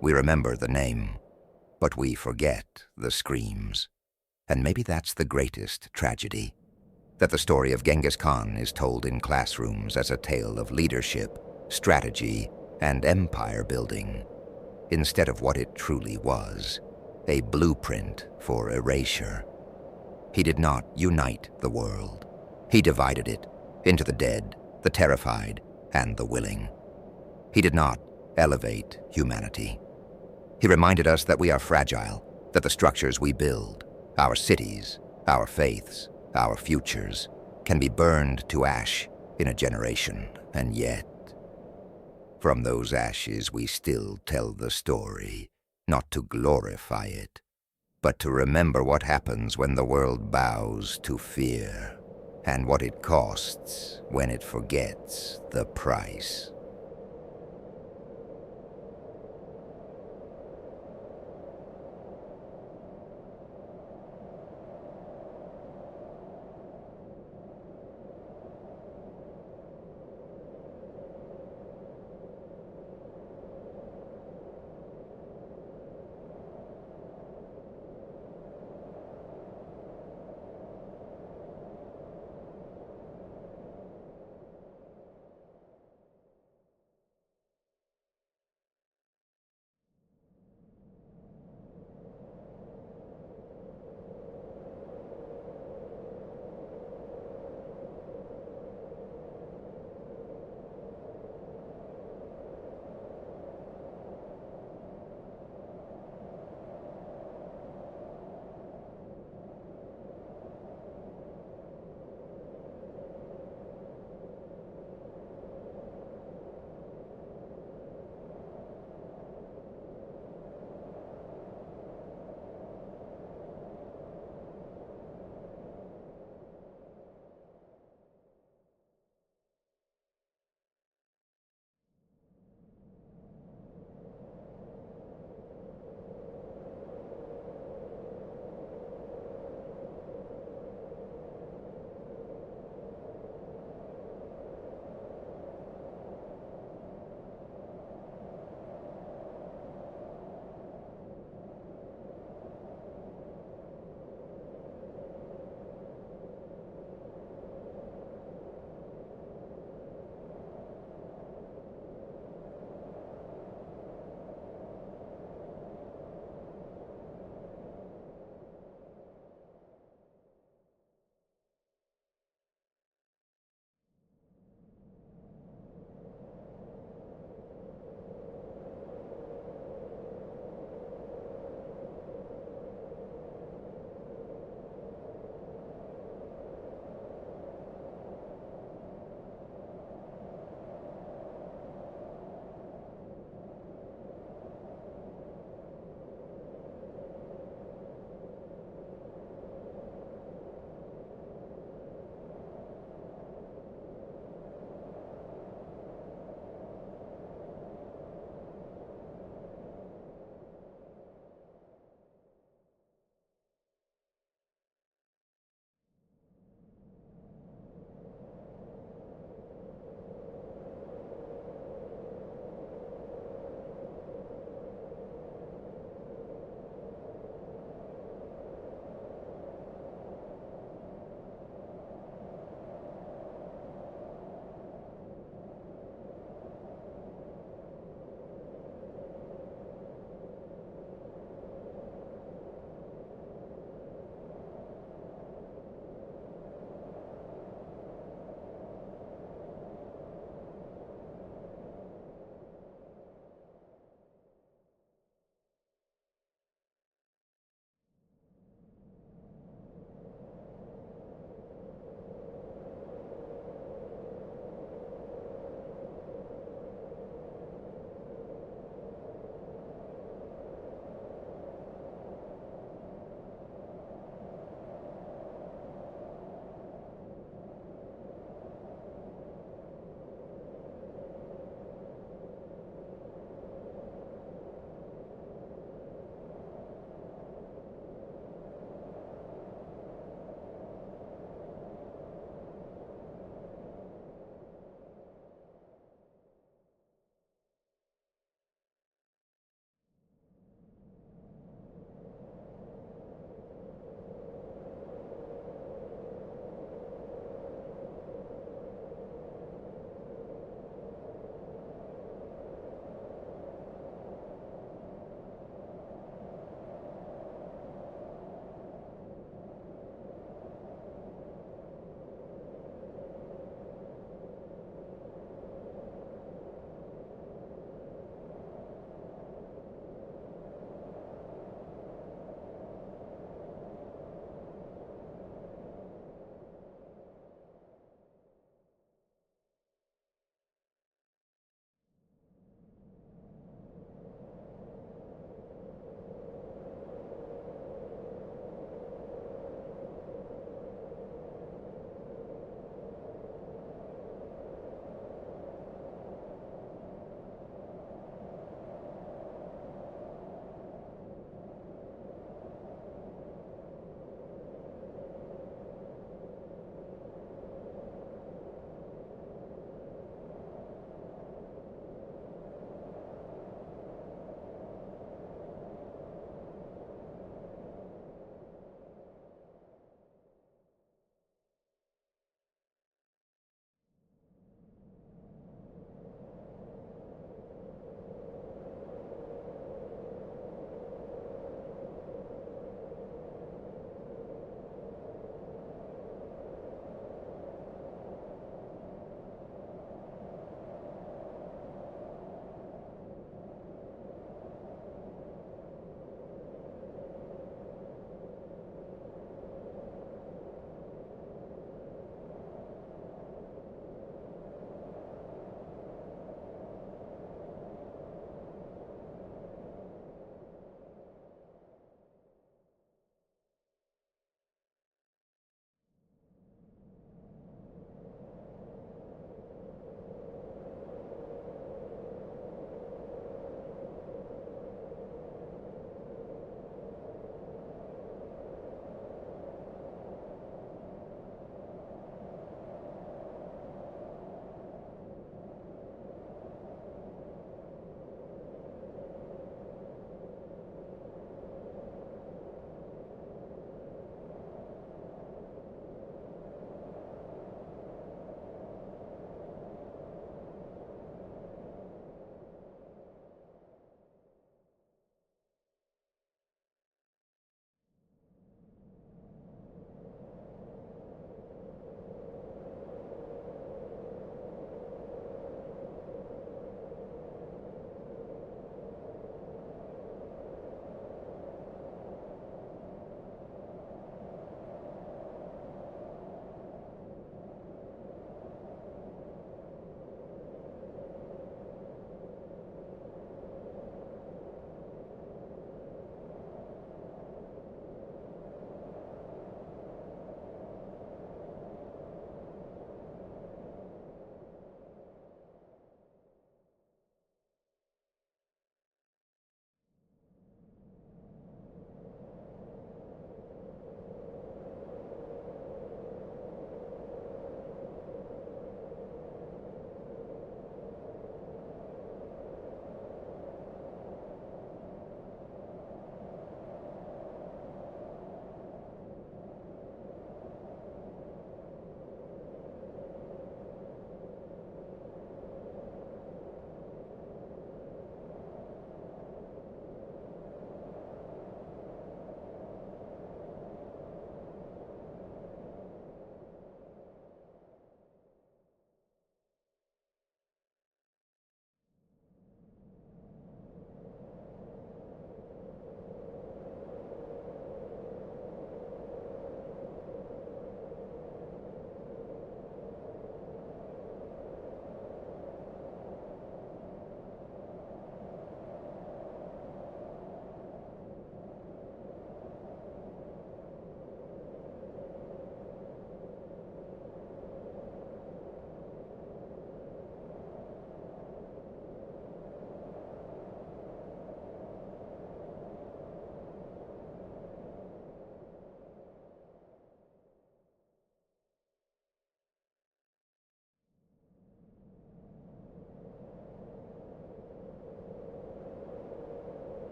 We remember the name, but we forget the screams. And maybe that's the greatest tragedy, that the story of Genghis Khan is told in classrooms as a tale of leadership, strategy, and empire building, instead of what it truly was, a blueprint for erasure. He did not unite the world. He divided it into the dead, the terrified, and the willing. He did not elevate humanity. He reminded us that we are fragile, that the structures we build, our cities, our faiths, our futures, can be burned to ash in a generation, and yet, from those ashes we still tell the story, not to glorify it, but to remember what happens when the world bows to fear, and what it costs when it forgets the price.